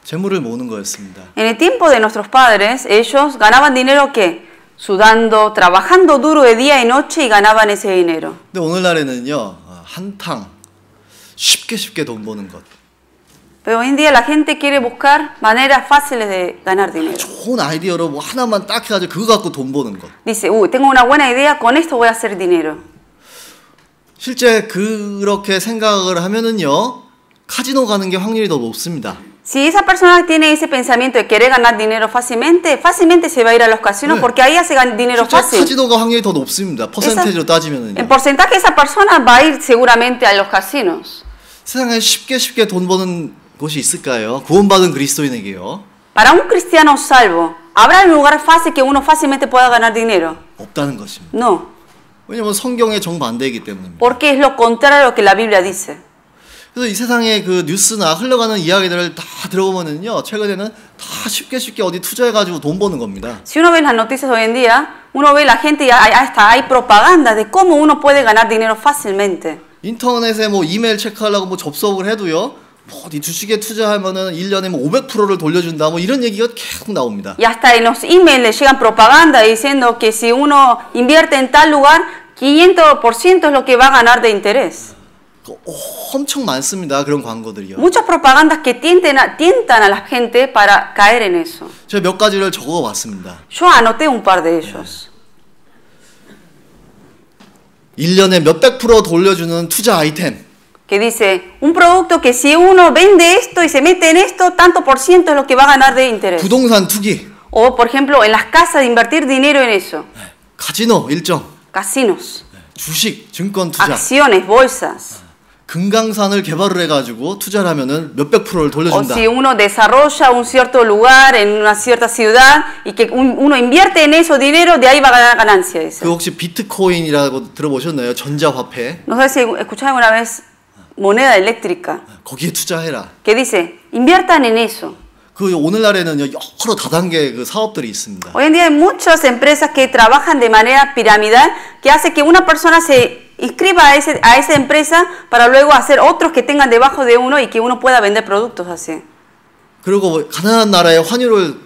재물을 모으는 거였습니다. En el tiempo de nuestros padres, ellos ganaban dinero ¿qué? Sudando, trabajando duro de día y noche y ganaban ese dinero. 근데 오늘날에는요, 한탕 쉽게 돈 버는 것. Pero hoy en día la gente quiere buscar maneras fáciles de ganar dinero. 좋은 아이디어로 뭐 하나만 딱 해가지고 그거 갖고 돈 버는 것. Dice, tengo una buena idea, con esto voy a hacer dinero. 실제 그렇게 생각을 하면은요, 카지노 가는 게 확률이 더 높습니다. Si esa persona tiene ese pensamiento de querer ganar dinero fácilmente se va a ir a los casinos 네. porque ahí hace dinero fácil. 카지노가 확률이 더 높습니다. 퍼센테이지로 따지면은요. En porcentaje esa persona va a ir seguramente a los casinos. 세상에 쉽게 돈 버는 곳이 있을까요? 구원받은 그리스도인에게요. Para un cristiano salvo, ¿habrá un lugar fácil que uno fácilmente pueda ganar dinero? 없다는 것입니다. No. 왜냐면 성경의 정반대이기 때문입니다. Porque es lo contrario a lo que la Biblia dice. 그래서 이 세상의 그 뉴스나 흘러가는 이야기들을 다 들어보면은요, 최근에는 다 쉽게 어디 투자해가지고 돈 버는 겁니다. Si uno ve las noticias hoy en día, uno ve la gente y hasta hay propaganda de cómo uno puede ganar dinero fácilmente. 인터넷에 뭐 이메일 체크하려고 뭐 접속을 해도요, 뭐 어디 주식에 투자하면은 1년에 뭐 500%를 돌려준다, 뭐 이런 얘기가 계속 나옵니다. Y hasta en los emails le llegan propaganda diciendo que si uno invierte en tal lugar, 500% es lo que va a ganar de interés. 엄청 많습니다. 그런 광고들이요. Muchas propagandas que tientan a la gente para caer en eso. 제가 몇 가지를 적어봤습니다. Yo anoté un par de ellos. 1년에 몇백 프로 돌려주는 투자 아이템. Que dice, un producto que si uno vende esto y se mete en esto, tanto por ciento es lo que va a ganar de interés. 부동산 투기. O, por ejemplo, en las casas, de invertir dinero en eso. 카지노 일정. Casinos. 주식, 증권 투자. Acciones, bolsas. 금강산을 개발을 해가지고 투자를 하면은 몇백 프로를 돌려준다. O si uno desarrolla un cierto lugar en una cierta ciudad y que uno invierte en eso dinero, de ahí va a ganar ganancia. Dice. 그 혹시 비트코인이라고 들어보셨나요? 전자화폐. No sé si escucharon alguna vez moneda eléctrica. 거기에 투자해라. Que dice, inviertan en eso. 그 오늘날에는요, 여러 다단계 그 사업들이 있습니다. Hoy en día hay muchas empresas que trabajan de manera piramidal que hace que una persona se inscriba a esa empresa para luego hacer otros que tengan debajo de uno y que uno pueda vender productos así. 그리고 가난한 나라의 환율을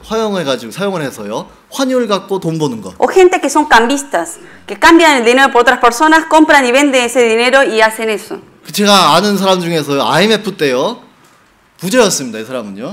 사용을 해서요, 환율 갖고 돈 버는 것. O gente que son cambistas, que cambian el dinero por otras personas, compran y venden ese dinero y hacen eso. 제가 아는 사람 중에서 IMF 때요, 부자였습니다. 이 사람은요.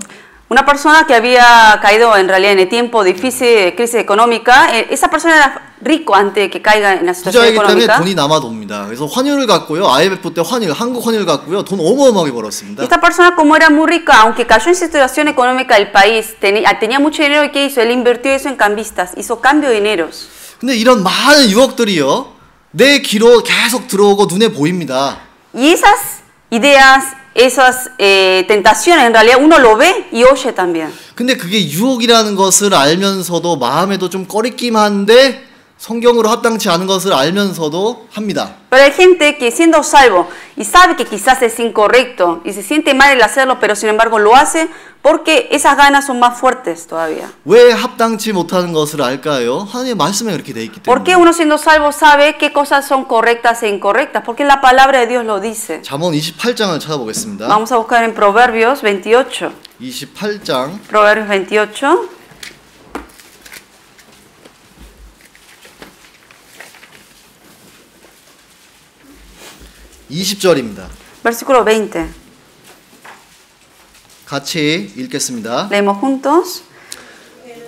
Una persona que había caído en realidad en el tiempo difícil de crisis económica, esa persona era rico antes de que caiga en la situación económica. 돈이 남아도 옵니다. 그래서 환율을 갖고요. IMF 때 한국 환율 갖고요. 돈 어마어마하게 벌었습니다. Esta persona como era muy rica, aunque cayó en situación económica del país, tenía mucho dinero y ¿qué hizo? Él invirtió eso en cambistas, hizo cambio de dineros. 근데 이런 많은 유혹들이요. 내 귀로 계속 들어오고 눈에 보입니다. Y esas ideas, esas tentaciones en realidad uno lo ve y oye también. 근데 그게 유혹이라는 것을 알면서도 마음에도 좀 꺼리낌한데 성경으로 합당치 않은 것을 알면서도 합니다. Pero hay gente que siendo salvo y sabe que quizás es incorrecto y se siente mal el hacerlo, pero sin embargo lo hace porque esas ganas son más fuertes todavía. 왜 합당치 못하는 것을 알까요? 하나님의 말씀에 그렇게 돼 있기 때문에. ¿Por qué uno siendo salvo sabe qué cosas son correctas e incorrectas? Porque la palabra de Dios lo dice. 잠언 28장을 찾아보겠습니다. Vamos a buscar en Proverbios 28. 28장. Proverbios 28. 20절입니다. Versículo 20. 같이 읽겠습니다. Leemos juntos.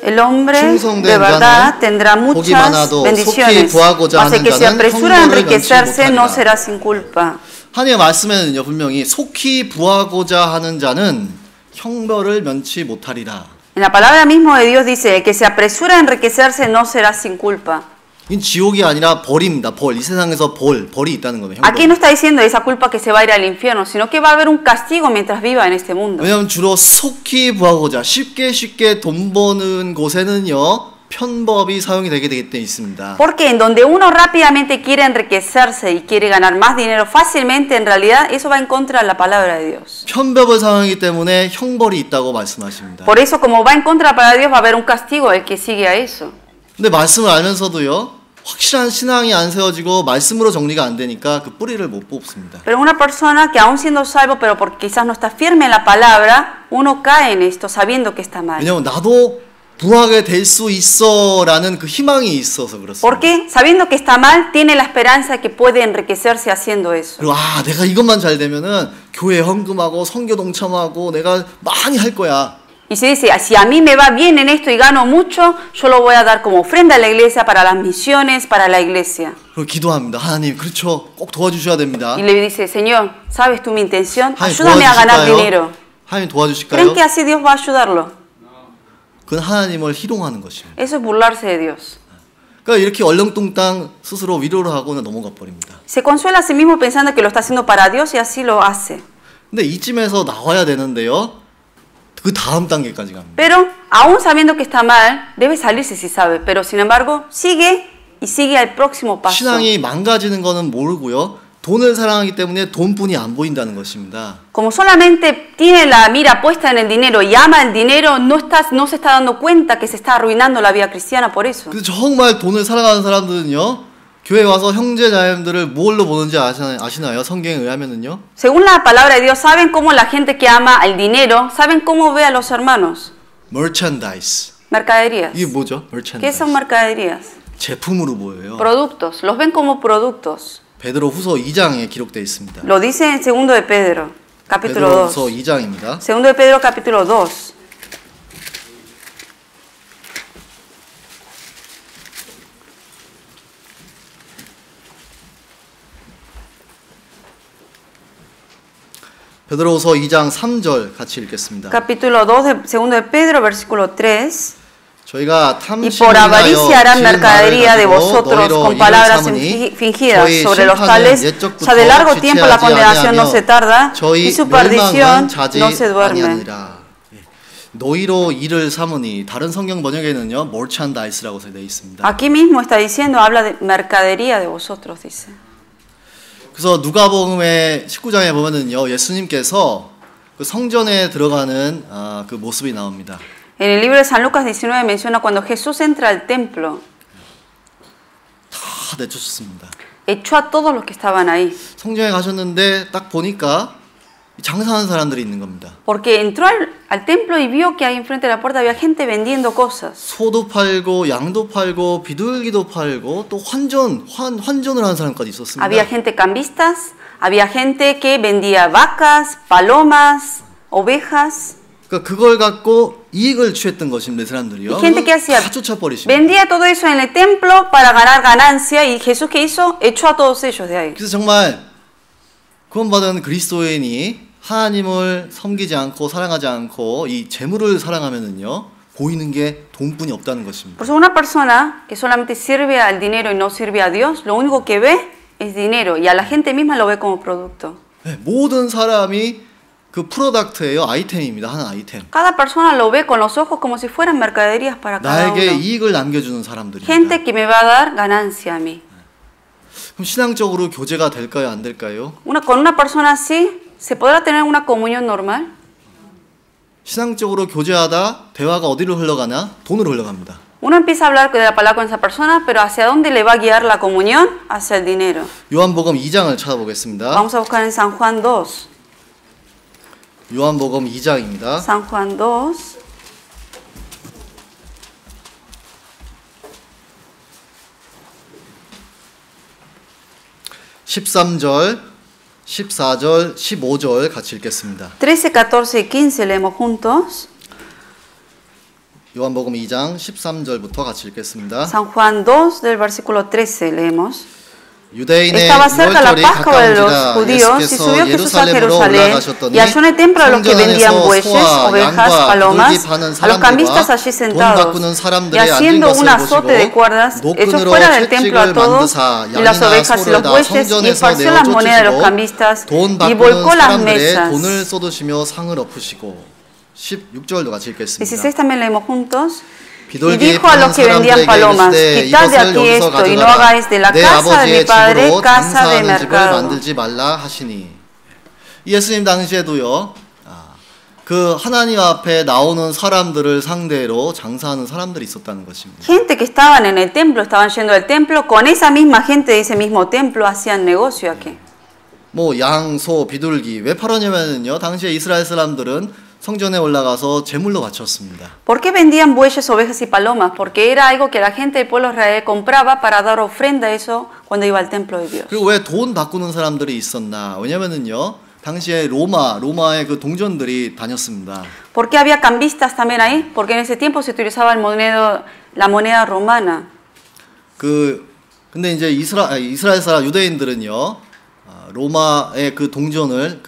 El hombre de verdad tendrá muchas bendiciones, mas el que se apresura a enriquecerse no será sin culpa. 하나님의 말씀에는요 분명히 속히 부하고자 하는 자는 형벌을 면치 못하리라. En la palabra mismo de Dios dice, el que se apresura a enriquecerse no será sin culpa. 이 지옥이 아니라 벌입니다. 벌. 이 세상에서 벌이 있다는 거예요. Aquí no está diciendo esa culpa que se va a ir al infierno, sino que va a haber un castigo mientras viva en este mundo. 왜냐하면 주로 속히 부하고자 쉽게 돈 버는 곳에는요 편법이 사용이 되게 있습니다. Porque en donde uno rápidamente quiere enriquecerse y quiere ganar más dinero fácilmente, en realidad eso va en contra de la palabra de Dios. 편법을 사용하기 때문에 형벌이 있다고 말씀하십니다. Por eso, como va en contra de la palabra de Dios, va a haber un castigo al que sigue a eso. 근데 말씀을 알면서도요 확실한 신앙이 안 세워지고 말씀으로 정리가 안 되니까 그 뿌리를 못 뽑습니다. Pero una persona que aún siendo salvo, pero porque quizás no está firme en la palabra, uno cae en esto sabiendo que está mal. 왜냐면 나도 부하게 될 수 있어라는 그 희망이 있어서 그렇습니다. Porque sabiendo que está mal, tiene la esperanza que puede enriquecerse haciendo eso. 그리고 내가 이것만 잘 되면은 교회 헌금하고 선교 동참하고 내가 많이 할 거야. Y se dice, si a mí me va bien en esto y gano mucho, yo lo voy a dar como ofrenda a la iglesia, para las misiones, para la iglesia. 그리고 기도합니다. 하나님, 그렇죠. 꼭 도와주셔야 됩니다. Y le dice, Señor, ¿sabes tú mi intención? Ayúdame a ganar dinero. 하나님 도와주실까요? ¿Creen que así Dios va a ayudarlo? 그건 하나님을 희롱하는 것입니다. Eso es burlarse de Dios. 그러니까 이렇게 얼렁뚱땅 스스로 위로를 하고는 넘어가 버립니다. Se consuela a sí mismo pensando que lo está haciendo para Dios y así lo hace. 근데 이쯤에서 나와야 되는데요. 그 다음 단계까지 갑니다. Pero aún sabiendo que está mal, debe salirse si sabe. Pero sin embargo, sigue y sigue al próximo paso. 신앙이 망가지는 거는 모르고요. 돈을 사랑하기 때문에 돈뿐이 안 보인다는 것입니다. Como solamente tiene la mira puesta en el dinero y ama el dinero, no se está dando cuenta que se está arruinando la vida cristiana por eso. 그래서 정말 돈을 사랑하는 사람들은요. 교회 와서 형제 자매들을 뭘로 보는지 아시나요? 성경에 의하면은요. Según la palabra de Dios, saben cómo la gente que ama el dinero, saben cómo ve a los hermanos. Merchandise. Mercaderías. 이게 뭐죠? Merchandise. ¿Qué son mercaderías? 제품으로 보여요. Productos. Los ven como productos. 베드로후서 2장에 기록되어 있습니다. Lo dice en Segundo de Pedro, capítulo 2. 베드로후서 2장입니다. Segundo de Pedro, capítulo 2. 베드로후서 2장 3절 같이 읽겠습니다. Capítulo 2 de Segundo de Pedro, versículo 3. 저희가 Y por avaricia harán mercadería de vosotros con palabras fingidas. Sobre los tales, ya de largo tiempo la condenación no se tarda y su perdición no se duerme. 너희로 일을 삼으니 다른 성경 번역에는요 merchandise라고 되어 있습니다. Aquí mismo está diciendo, habla de mercadería de vosotros, dice. 그래서 누가복음의 19장에 보면은요 예수님께서 그 성전에 들어가는 그 모습이 나옵니다. En el libro de San Lucas 19 menciona cuando Jesús entra al templo. 다 내쫓았습니다. Echó a todos los que estaban ahí. 성전에 가셨는데 딱 보니까 장사하는 사람들이 있는 겁니다. Porque entró al templo y vio que ahí enfrente de la puerta había gente vendiendo cosas. 소도 팔고 양도 팔고 비둘기도 팔고 또 환전을 하는 사람까지 있었습니다. Había gente cambistas, había gente que vendía vacas, palomas, ovejas. 그러니까 그걸 갖고 이익을 취했던 것입니다, 사람들이요. gente que hacía, 다 쫓아버리십니다. vendía todo eso en el templo para ganar ganancia y Jesús ¿qué hizo? Echó a todos ellos de ahí. 그래서 정말 구원받은 그리스도인이 하나님을 섬기지 않고 사랑하지 않고 이 재물을 사랑하면은요 보이는 게 돈뿐이 없다는 것입니다. Por eso una persona que solamente sirve al dinero y no sirve a Dios, lo único que ve es dinero y a la gente misma lo ve como producto. 네, 모든 사람이 그 프로덕트예요, 아이템입니다, 하나 아이템. Cada persona lo ve con los ojos como si fueran mercaderías para cada uno. 나에게 이익을 남겨주는 사람들입니다. Gente que me va a dar ganancia a mí. 그럼 신앙적으로 교제가 될까요, 안 될까요? Con una persona así, ¿se podrá tener una comunión normal? 신앙적으로 교제하다 대화가 어디로 흘러가나? 돈으로 흘러갑니다. Uno empieza a hablar de la palabra con esa persona, pero ¿hacia dónde le va a guiar la comunión? Hacia el dinero. 요한복음 2장을 찾아보겠습니다. Vamos a buscar en San Juan 2. 요한복음 2장입니다. San Juan 2. (13절) 14절, 15절 같이 읽겠습니다. 13, 14 y 15 leemos juntos. 요한복음 2장 13절부터 같이 읽겠습니다. San Juan 2 del versículo 13 leemos. Estaba cerca la Pascua de los judíos y subió Jesús a Jerusalén y halló en el templo a los que vendían bueyes, ovejas, palomas, a los cambistas allí sentados, y haciendo un azote de cuerdas, echó fuera del templo a todos y las ovejas y los bueyes y esparció las monedas de los cambistas y volcó las mesas. 16 también leemos juntos. Y dijo a los que vendían palomas, quitad de aquí esto y no hagáis de la casa de mi padre casa de mercado. 예수님 당시에도요, 그 하나님 앞에 나오는 사람들을 상대로 장사하는 사람들이 있었다는 것입니다. Gente que estaban en el templo, estaban yendo al templo, con esa misma gente de ese mismo templo hacían negocio aquí. 뭐 양, 소, 비둘기 왜 팔았냐면요, 당시에 이스라엘 사람들은 성전에 올라가서 제물로 바쳤습니다. ¿Por qué vendían bueyes, ovejas y palomas? Porque era algo que la gente del pueblo de Israel compraba para dar ofrenda a eso cuando iba al templo de Dios. 그리고 왜 돈 바꾸는 사람들이 있었나? 왜냐면은요, 당시에 로마의 그 동전들이 다녔습니다. ¿Por qué había cambistas también ahí? Porque en ese tiempo se utilizaba la moneda romana. 근데 이제 이스라엘 사람 유대인들은요, 로마의 그 동전을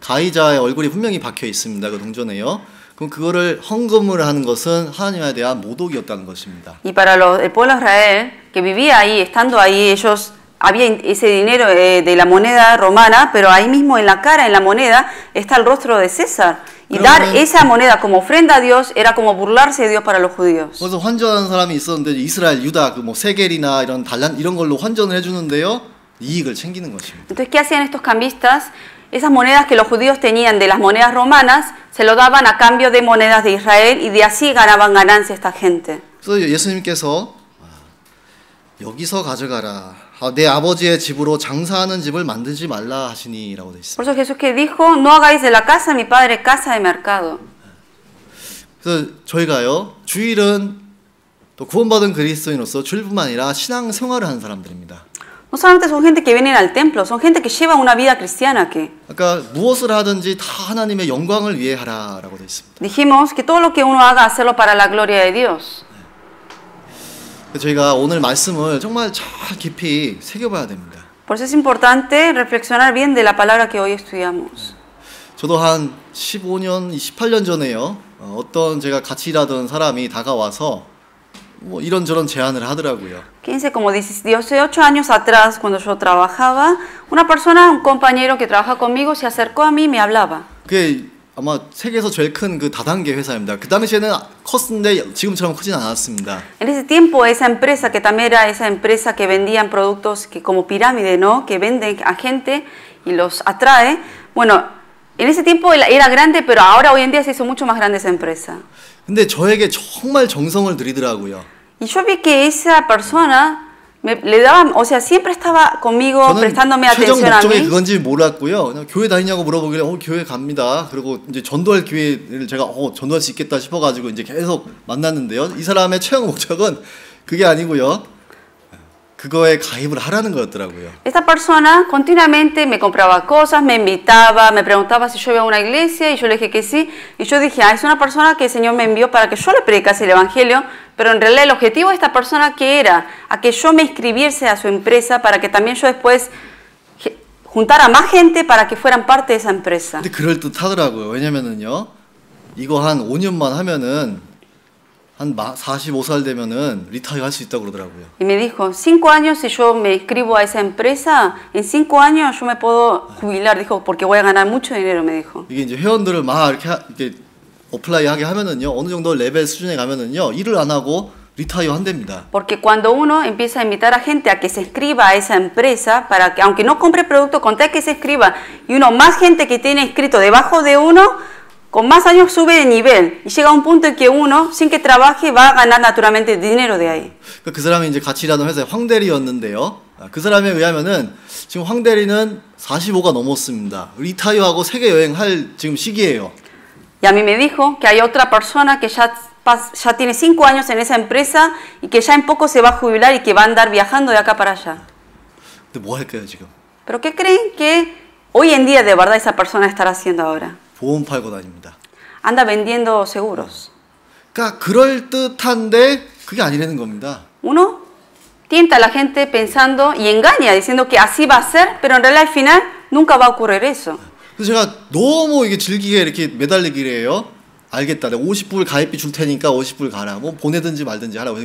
가이자의 얼굴이 분명히 박혀 있습니다. 그 동전에요. 그럼 그거를 헌금을 하는 것은 하나님에 대한 모독이었다는 것입니다. Y para el pueblo de Israel que vivía ahí, estando ahí, ellos había ese dinero de la moneda romana, pero ahí mismo en la cara, en la moneda, está el rostro de César. Y dar esa moneda como ofrenda a Dios era como burlarse de Dios para los judíos. 그래서 환전하는 사람이 있었는데 이스라엘 유다 그 뭐 세겔이나 이런 달란 이런 걸로 환전을 해주는데요, 이익을 챙기는 것입니다. Entonces, ¿qué hacían estos cambistas? Esas monedas que los judíos tenían de las monedas romanas se lo daban a cambio de monedas de Israel y de así ganaban ganancia esta gente. 그래서 예수님께서 여기서 가져가라. 내 아버지의 집으로 장사하는 집을 만들지 말라 하시니라고 돼 있습니다. Por eso Jesús que dijo, no hagáis de la casa de mi padre casa de mercado. 그래서 저희가요, 주일은 또 구원받은 그리스도인으로서 주일뿐만 아니라 신앙 생활을 하는 사람들입니다. No solamente son gente que vienen al templo, son gente que lleva una vida cristiana aquí. 그러니까 무엇을 하든지 다 하나님의 영광을 위해 하라라고 돼 있습니다. Dijimos que todo lo que uno haga, hacerlo para la gloria de Dios. 저희가 오늘 말씀을 정말 잘 깊이 새겨봐야 됩니다. Por eso es importante reflexionar bien de la palabra que hoy estudiamos. 저도 한 15년, 18년 전에요, 어떤 제가 같이 일하던 사람이 다가와서 뭐 이런저런 제안을 하더라고요. Fíjense, como 18 años atrás, cuando yo trabajaba, una persona, un compañero que trabaja conmigo, se acercó a mí y me hablaba. 그게 아마 세계에서 제일 큰 그 다단계 회사입니다. 그 당시에는 컸는데 지금처럼 크진 않았습니다. En ese tiempo, esa empresa, que también era esa empresa que vendían productos que como pirámide, ¿no? Que venden a gente y los atrae. Bueno, en ese tiempo era grande, pero ahora hoy en día se hizo mucho más grande esa empresa. 근데 저에게 정말 정성을 들이더라고요. Y yo vi que esa persona le daba, o sea, siempre estaba conmigo, prestándome atención a mí. 목적이 그건지 몰랐고요. 그냥 교회 다니냐고 물어보길래 교회 갑니다. 그리고 이제 전도할 기회를 제가 전도할 수 있겠다 싶어가지고 이제 계속 만났는데요. 이 사람의 최종 목적은 그게 아니고요. 그거에 가입을 하라는 거였더라고요. Esta persona continuamente me compraba cosas, me invitaba, me preguntaba si yo iba a una iglesia y yo le dije que sí. Y yo dije, es una persona que el Señor me envió para que yo le predicase el Evangelio, pero en realidad el objetivo de esta persona que era a que yo me inscribiese a su empresa para que también yo después juntara más gente para que fueran parte de esa empresa. 근데 그럴 듯하더라고요. 왜냐면은요, 이거 한 5년만 하면은 한 45살 되면은 리타이어 할 수 있다고 그러더라고요. Y me dijo, 5 años si yo me inscribo a esa empresa, en 5 años yo me puedo jubilar, dijo, porque voy a ganar mucho dinero, me dijo. 이게 이제 회원들을 막 이렇게 어플라이하게 하면은요, 어느 정도 레벨 수준에 가면은요, 일을 안 하고 리타이어 한답니다. Porque cuando uno empieza a invitar a gente a que se inscriba a esa empresa, para que aunque no compre producto, con tal que se inscriba, y uno más gente que tiene inscrito debajo de uno, con más años sube de nivel y llega a un punto en que uno, sin que trabaje, va a ganar naturalmente dinero de ahí. 그 사람이 이제 같이 일하는 회사의 황대리였는데요. 그 사람에 의하면은 지금 황대리는 45가 넘었습니다. 리타이어하고 세계 여행할 지금 시기예요. Y a mí me dijo que hay otra persona que ya tiene 5 años en esa empresa y que ya en poco se va a jubilar y que va a andar viajando de acá para allá. 근데 뭐 할까요 지금? ¿Pero qué creen que hoy en día de verdad esa persona estará haciendo ahora? 보험 팔고 다닙니다. Anda vendiendo seguros. 그러니까 그럴 듯한데 그게 아니라는 겁니다. Uno tienta a la gente pensando y engaña diciendo que así va a ser, pero en realidad al final nunca va a ocurrir eso. 그래서 제가 너무 이게 즐기게 이렇게 매달리기를 해요. 알겠다. 내가 50불 가입비 줄 테니까 50불 가라. 뭐 보내든지 말든지 하라고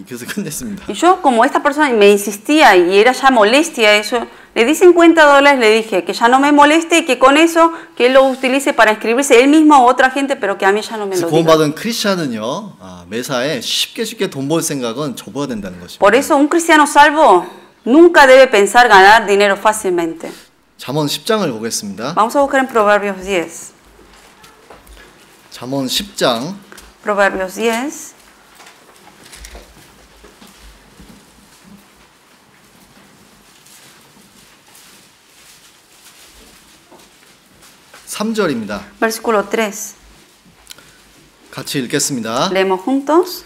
그래서 끝냈습니다. Y yo, como esta persona me insistía y era ya molestia eso, le di $50, le dije que ya no me moleste y que con eso que él lo utilice para inscribirse él mismo o otra gente, pero que a mí ya no me lo diga. 구원받은 크리스찬은요, 매사에 쉽게 돈 벌 생각은 접어야 된다는 것입니다. Por eso un cristiano salvo nunca debe pensar ganar dinero fácilmente. 잠언 10장을 보겠습니다. Vamos a buscar en Proverbios 10. 잠언 10장 Proverbios 10. (3절입니다) Versículo 3. 같이 읽겠습니다. Leemos juntos.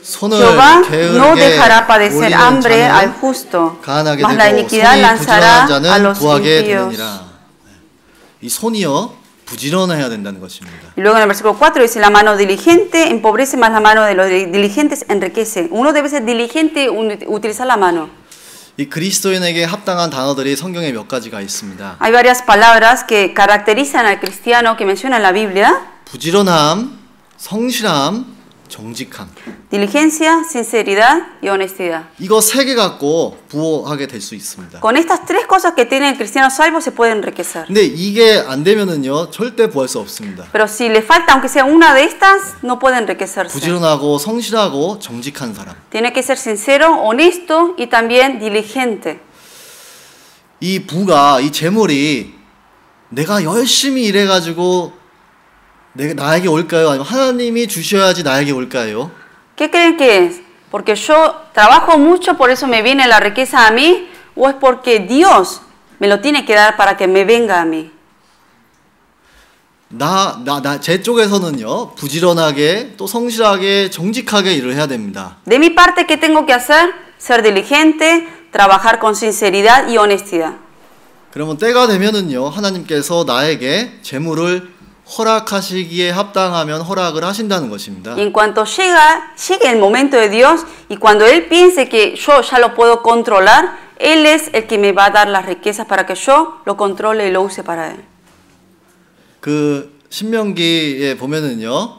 손을 Jehová no 게으르게 dejará padecer 올리는 hambre al 자는 justo, 가난하게 mas la 되고 iniquidad 손이 lanzará 부지런한 a 자는 los 구하게 impíos. 되느니라. 이 손이요 부지런해야 된다는 것입니다. Y luego en el versículo 4 dice, la mano diligente empobrece, más la mano de los diligentes enriquece. Uno debe ser diligente, utilizar la mano. 이 그리스도인에게 합당한 단어들이 성경에 몇 가지가 있습니다. Hay varias palabras que caracterizan al cristiano que menciona en la Biblia. 부지런함, 성실함, 정직함. Diligencia, sinceridad y honestidad. 이거 세 개 갖고 부호하게 될 수 있습니다. Con estas 3 cosas que tiene el cristiano salvo se puede enriquecer. 근데 이게 안 되면은요 절대 부할 수 없습니다. Pero si le falta aunque sea una de estas, no puede enriquecerse. 부지런하고 성실하고 정직한 사람. Tiene que ser sincero, honesto y también diligente. 이 부가 이 재물이 내가 열심히 일해 가지고 나에게 올까요? 아니면 하나님이 주셔야지 나에게 올까요? ¿Qué creen que es? ¿Porque yo trabajo mucho, por eso me viene la riqueza a mí? ¿O es porque Dios me lo tiene que dar para que me venga a mí? 제 쪽에서는요, 부지런하게 또 성실하게 정직하게 일을 해야 됩니다. De mi parte, ¿qué tengo que hacer? Ser diligente, trabajar con sinceridad y honestidad. 그러면 때가 되면은요, 하나님께서 나에게 재물을 허락하시기에 합당하면 허락을 하신다는 것입니다. Y en cuanto llegue el momento de Dios y cuando Él piense que yo ya lo puedo controlar, Él es el que me va a dar las riquezas para que yo lo controle y lo use para Él. 그 신명기에 보면은요,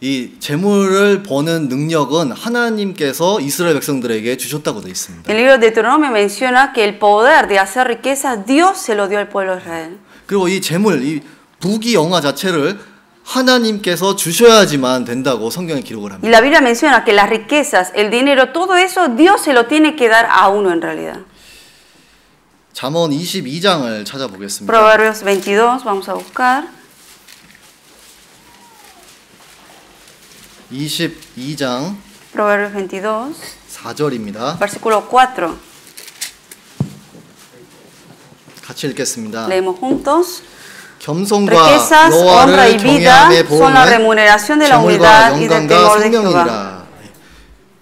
이 재물을 버는 능력은 하나님께서 이스라엘 백성들에게 주셨다고 되어 있습니다. El libro de Deuteronomio menciona que el poder de hacer riquezas Dios se lo dio al pueblo de Israel. 그리고 이 재물, 이 부귀 영화 자체를 하나님께서 주셔야지만 된다고 성경에 기록을 합니다. Y la Biblia menciona que las riquezas, el dinero, todo eso Dios se lo tiene que dar a uno en realidad. 잠언 22장을 찾아보겠습니다. Proverbios 22, vamos a buscar. 22장 Proverbios 22, 4절입니다. versículo 4. 같이 읽겠습니다. Leemos juntos. 겸손과 여호와를 경외함의 보응은 son la remuneración de la humildad y del temor de Jehová.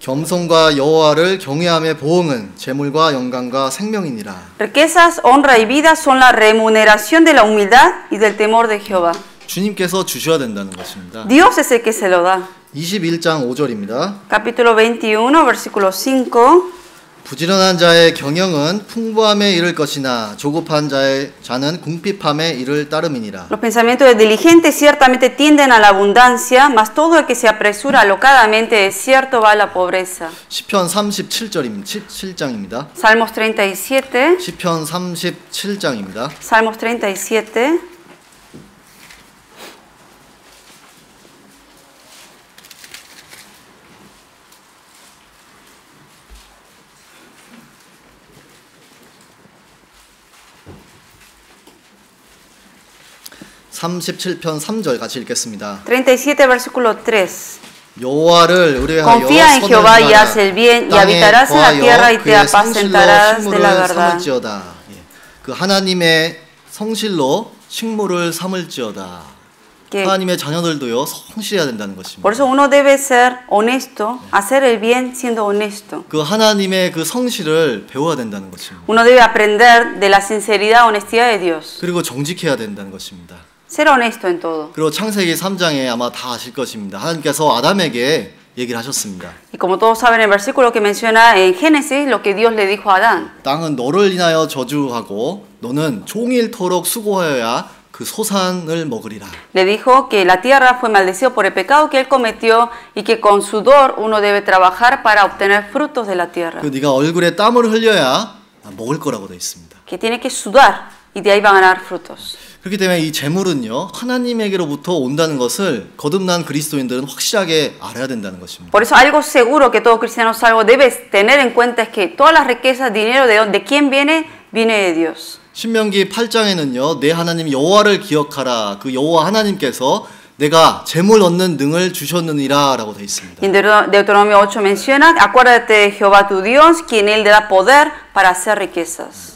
겸손과 여호와를 경외함의 보응은 재물과 영광과 생명이니라. Riquezas, honra y vida son la remuneración de la humildad y del temor de Jehová. 주님께서 주셔야 된다는 것입니다. Dios es el que se lo da. 21장 5절입니다. Capítulo 21, versículo 5. 부지런한 자의 경영은 풍부함에 이를 것이나 조급한 자는 궁핍함에 이를 따름이니라. Los pensamientos del diligente ciertamente tienden a la abundancia, mas todo el que se apresura alocadamente de cierto va a la pobreza. 시편 37장입니다. Salmos 37. 시편 37장입니다. Salmos 37. (37편 3절) 같이 읽겠습니다. 37 versículo 3. 여호와를 의뢰하여 Confía en Jehová y haz el bien y habitarás en la tierra y te apacentarás de la verdad. 그 하나님의 성실로 식물을 삼을지어다. 하나님의 자녀들도요 성실해야 된다는 것입니다. Por eso uno debe ser honesto, hacer el bien siendo honesto. 그 하나님의 그 성실을 배워야 된다는 것입니다. Uno debe aprender de la sinceridad, honestidad de Dios. 그리고 정직해야 된다는 것입니다. Ser honesto en todo. 그리고 창세기 3장에 아마 다 아실 것입니다. 하나님께서 아담에게 얘기를 하셨습니다. Y como todos saben el versículo que menciona en Génesis lo que Dios le dijo a Adán. 땅은 너를 인하여 저주하고 너는 종일토록 수고하여야 그 소산을 먹으리라. Le dijo que la tierra fue maldecido por el pecado que él cometió y que con sudor uno debe trabajar para obtener frutos de la tierra. 그 네가 얼굴에 땀을 흘려야 먹을 거라고 되어 있습니다. Que tiene que sudar y de ahí va a ganar frutos. 그렇기 때문에 이 재물은요 하나님에게로부터 온다는 것을 거듭난 그리스도인들은 확실하게 알아야 된다는 것입니다. Por eso algo seguro que todo cristiano salvo debe tener en cuenta es que todas las riquezas, dinero, de quién viene, viene de Dios. 신명기 8장에는요 내 하나님 여호와를 기억하라. 그 여호와 하나님께서 내가 재물 얻는 능을 주셨느니라라고 되어 있습니다. En Deuteronomio 8 menciona, acuérdate de Jehová tu Dios, quien él te da poder para hacer riquezas.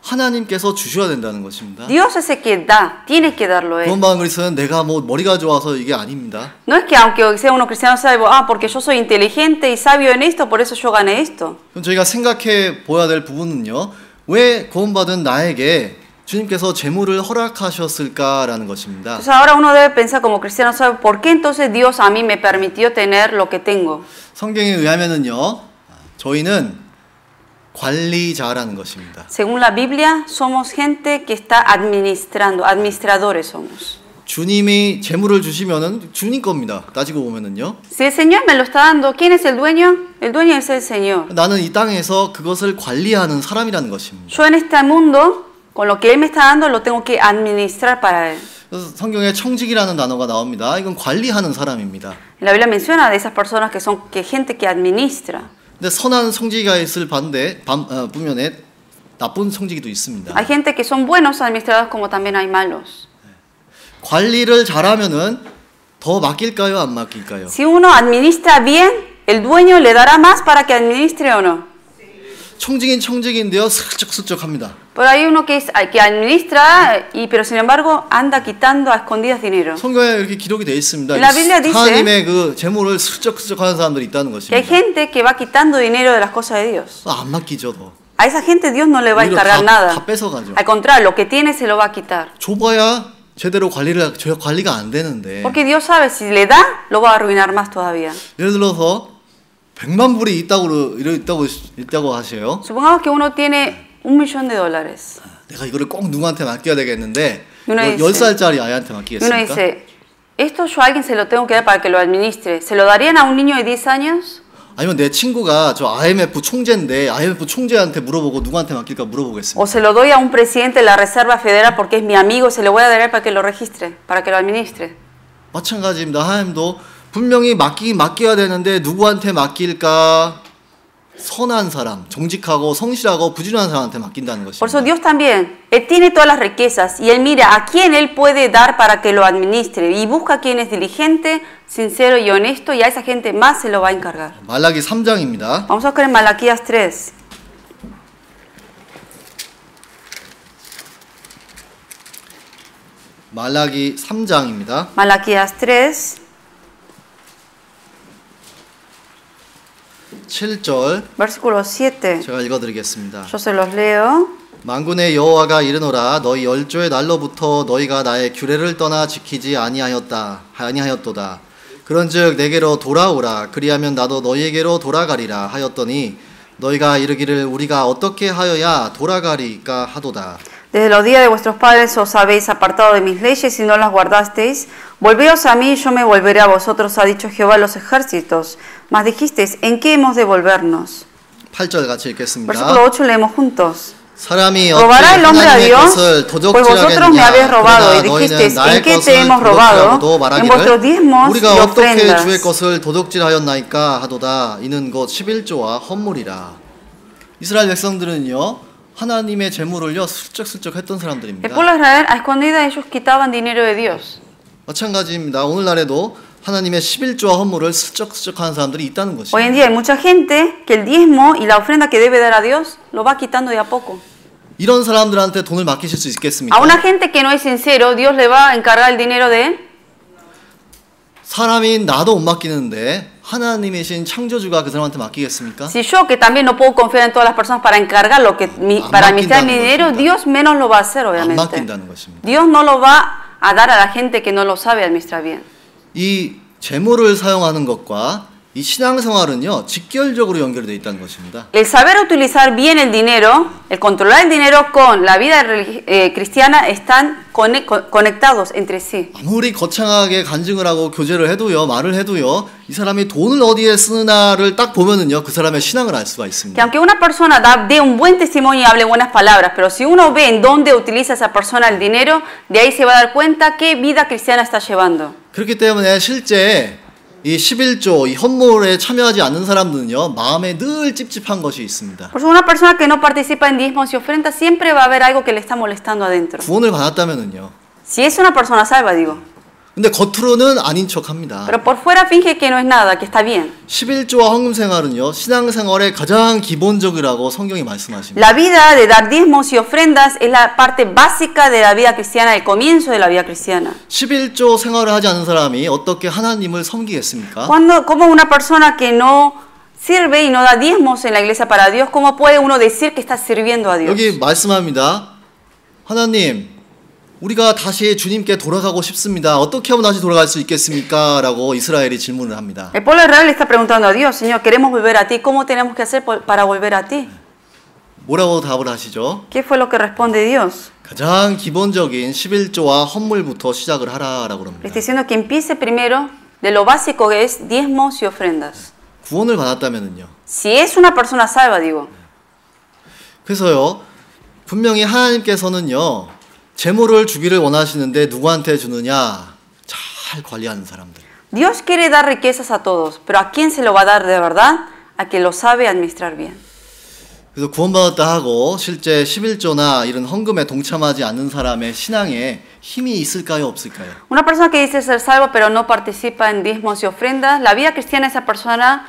하나님께서 주셔야 된다는 것입니다. Dios es el que da, tiene que darlo él. 구원받은 그리스도는 내가 뭐 머리가 좋아서 이게 아닙니다. No es que aunque sea uno cristiano salvo, porque yo soy inteligente y sabio en esto, por eso yo gané esto. 그럼 저희가 생각해 보아야 될 부분은요. 왜 구원받은 나에게 주님께서 재물을 허락하셨을까라는 것입니다. Entonces ahora uno debe pensar como cristiano salvo, ¿por qué entonces Dios a mí me permitió tener lo que tengo? 성경에 의하면은요. 저희는 관리자라는 것입니다. Según la Biblia, somos gente que está administrando, administradores somos. 주님이 재물을 주시면은 주님 겁니다. 따지고 보면은요. Si el Señor me lo está dando, ¿quién es el dueño? El dueño es el Señor. 나는 이 땅에서 그것을 관리하는 사람이라는 것입니다. Yo en este mundo, con lo que Él me está dando, lo tengo que administrar para Él. 그래서 성경에 청직이라는 단어가 나옵니다. 이건 관리하는 사람입니다. La Biblia menciona de esas personas que son gente que administra. 근데 선한 성직이가 있을 반면에 나쁜 성직이도 있습니다. Hay gente que son buenos administradores como también hay malos. 관리를 잘하면은 더 맡길까요, 안 맡길까요? Si uno administra bien, el dueño le dará más para que administre o no. 청직인데요, 슬쩍슬쩍합니다. Pero hay uno que administra pero sin embargo anda quitando a escondidas dinero. 성경에 이렇게 기록이 되어 있습니다. La Biblia dice 하나님의 그 재물을 슬쩍슬쩍하는 사람들이 있다는 것입니다. Que hay gente que va quitando dinero de las cosas de Dios. 안 맡기죠, 더. A esa gente Dios no le va a encargar nada. 다 뺏어가죠. Al contrario, lo que tiene se lo va a quitar. 줘봐야 제대로 관리가 안 되는데. Porque Dios sabe si le da, lo va a arruinar más todavía. 예를 들어서 100만 불이 있다고 하세요. Supongamos que uno tiene $1,000,000. 내가 이거를 꼭 누구한테 맡겨야 되겠는데 10살짜리 아이한테 맡기겠습니까? Uno dice, esto yo a alguien se lo tengo que dar para que lo administre. ¿Se lo darían a un niño de 10 años? 아니면 내 친구가 저 IMF 총재인데 IMF 총재한테 물어보고 누구한테 맡길까 물어보겠습니다. O se lo doy a un presidente de la Reserva Federal porque es mi amigo, se lo voy a dar para que lo registre, para que lo administre. 마찬가지입니다. 하나님도 분명히 맡겨야 되는데 누구한테 맡길까? 선한 사람, 정직하고 성실하고 부지런한 사람한테 맡긴다는 것입니다. Por eso Dios también, Él tiene todas las riquezas y Él mira a quién Él puede dar para que lo administre y busca a quien es diligente, sincero y honesto y a esa gente más se lo va a encargar. 말라기 3장입니다. Vamos a ver en Malaquías 3. 말라기 3장입니다. Malaquías 3. 7절. Versículo 7. 제가 읽어드리겠습니다. Yo se los leo. 만군의 여호와가 이르노라 너희 열조의 날로부터 너희가 나의 규례를 떠나 지키지 아니하였도다. 그런즉 내게로 돌아오라 그리하면 나도 너희에게로 돌아가리라 하였더니 너희가 이르기를 우리가 어떻게 하여야 돌아가리까 하도다. Desde los días de vuestros padres os habéis apartado de mis leyes y no las guardasteis. Volveos a mí y yo me volveré a vosotros, ha dicho Jehová de los ejércitos. Mas dijisteis, ¿en qué hemos de volvernos? 8절 같이 읽겠습니다. Versículo 8 leemos juntos. 사람이 ¿Robará el hombre a 하나님의 Dios? 것을 Pues vosotros me habéis robado y dijisteis, ¿en qué te hemos robado? En vuestros diezmos y 우리가 어떻게 ofrendas. 주의 것을 도둑질하였나이까 하도다. 이는 곧 11조와 헌물이라. 이스라엘 백성들은요 하나님의 재물을요 슬쩍슬쩍 했던 사람들입니다. El pueblo de Israel a escondidas ellos quitaban dinero de Dios. 마찬가지입니다. 오늘날에도 하나님의 11조와 헌물을 슬쩍슬쩍 하는 사람들이 있다는 것입니다. Hoy en día hay mucha gente que el diezmo y la ofrenda que debe dar a Dios lo va quitando de a poco. 이런 사람들한테 돈을 맡기실 수 있겠습니까? A una gente que no es sincero, Dios le va a encargar el dinero de él. 사람이 나도 못 맡기는데 하나님이신 창조주가 그 사람한테 맡기겠습니까? Si yo que también no puedo confiar en todas las personas para encargar lo que para administrar mi dinero, Dios menos lo va a hacer, 안 obviamente. 맡긴다는 것입니다. Dios no lo va a dar a la gente que no lo sabe administrar bien. 이 재물을 사용하는 것과 이 신앙생활은요 직결적으로 연결되어 있다는 것입니다. El saber utilizar bien el dinero, el controlar el dinero con la vida cristiana están conectados entre sí. 아무리 거창하게 간증을 하고 교제를 해도요 말을 해도요 이 사람이 돈을 어디에 쓰느냐를 딱 보면은요 그 사람의 신앙을 알 수가 Que 있습니다. aunque una persona dé un buen testimonio y hable buenas palabras, pero si uno ve en dónde utiliza esa persona el dinero, de ahí se va a dar cuenta qué vida cristiana está llevando. 그렇기 때문에 실제 이 11조 이 헌물에 참여하지 않는 사람들은요 마음에 늘 찝찝한 것이 있습니다. Por eso una persona que no participa en diezmos y ofrendas siempre va a haber algo que le está molestando adentro. 구원을 받았다면은요. Si es una persona salva, digo. 근데 겉으로는 아닌 척합니다. Pero por fuera finge que no es nada, que está bien. 11조와 헌금 생활은요 신앙생활의 가장 기본적이라고 성경이 말씀하십니다. La vida de dar diezmos y ofrendas es la parte básica de la vida cristiana, el comienzo de la vida cristiana. 11조 생활을 하지 않는 사람이 어떻게 하나님을 섬기겠습니까? ¿Cómo una persona que no sirve y no da diezmos en la iglesia para Dios, cómo puede uno decir que está sirviendo a Dios? 여기 말씀합니다. 하나님, 우리가 다시 주님께 돌아가고 싶습니다. 어떻게 하면 다시 돌아갈 수 있겠습니까? 라고 이스라엘이 질문을 합니다. El pueblo de Israel le está preguntando a Dios, Señor, queremos volver a ti. ¿Cómo tenemos que hacer para volver a ti? 뭐라고 답을 하시죠? ¿Qué fue lo que responde Dios? 가장 기본적인 11조와 헌물부터 시작을 하라라고 Le 합니다. está diciendo que empiece primero de lo básico que es diezmos y ofrendas. 구원을 받았다면은요. Si es una persona salva, digo. 그래서요. 분명히 하나님께서는요. 재물을 주기를 원하시는데 누구한테 주느냐? 잘 관리하는 사람들. Dios quiere dar riquezas a todos, pero ¿a quién se lo va a dar de verdad? A quien lo sabe administrar bien. 그래서 구원받았다 하고 실제 11조나 이런 헌금에 동참하지 않는 사람의 신앙에 힘이 있을까요, 없을까요? Una persona que dice ser salvo pero no participa en diezmos y ofrendas, la vida cristiana de esa persona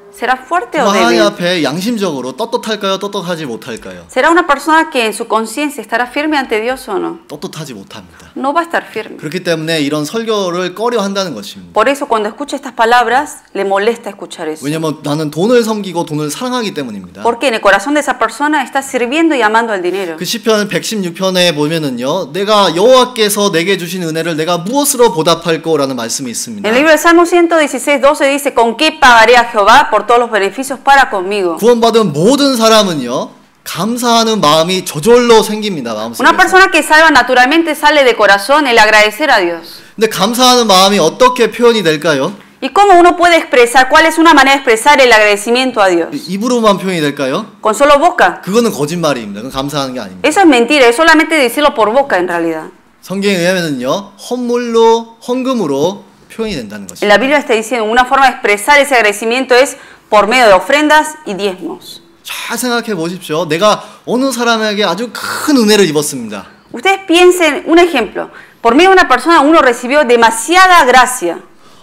¿será fuerte o 하나님 débil? 앞에 양심적으로 떳떳할까요, 떳떳하지 못할까요? ¿Será una persona que en su conciencia estará firme ante Dios o no? 떳떳하지 못합니다. No va a estar firme. 그렇기 때문에 이런 설교를 꺼려 한다는 것입니다. Por eso cuando escucha estas palabras le molesta escuchar eso. 왜냐면 나는 돈을 섬기고 돈을 사랑하기 때문입니다. Porque en el corazón de esa persona está sirviendo y amando al dinero. 그 시편 116편에 보면은요, 내가 여호와께서 내게 주신 은혜를 내가 무엇으로 보답할 거라는 말씀이 있습니다. En el libro de Salmo 116:12 dice, ¿con qué pagaré a Jehová por todos los beneficios para conmigo? 구원받은 모든 사람은요, 감사하는 마음이 저절로 생깁니다. 마음속에서. Una persona que salva naturalmente sale de corazón el agradecer a Dios. 근데 감사하는 마음이 어떻게 표현이 될까요? ¿Y cómo uno puede expresar? ¿Cuál es una manera de expresar el agradecimiento a Dios? 입으로만 표현이 될까요? ¿Con solo boca? 그거는 거짓말입니다. 그건 감사하는 게 아닙니다. Eso es mentira, es solamente decirlo por boca en realidad. 성경에 의하면은요, 헌물로, 헌금으로 표현이 된다는 것입니다. En la Biblia está diciendo una forma de expresar ese agradecimiento es por medio de ofrendas y diezmos. 잘 생각해 보십시오. 내가 어느 사람에게 아주 큰 은혜를 입었습니다. Ustedes piensen un ejemplo. Por medio de una persona uno recibió demasiada gracia.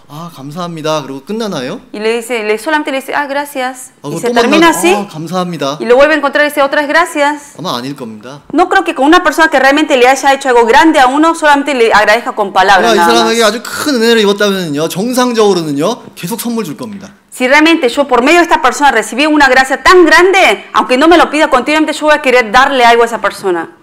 아, 감사합니다. 그리고 끝나나요? Y solamente le dice, ah, gracias. Y 또 se termina 만나서, así. 아, 감사합니다. Y lo vuelve a encontrar y dice otras gracias. 아마 아닐 겁니다. No creo que con una persona que realmente le haya hecho algo grande a uno solamente le agradezca con palabras. 이 Nada 사람에게 más. 아주 큰 은혜를 입었다면요, 정상적으로는요, 계속 선물 줄 겁니다. Si realmente yo por medio de esta persona recibí una gracia tan grande, aunque no me lo pida continuamente, yo voy a querer darle algo a esa persona.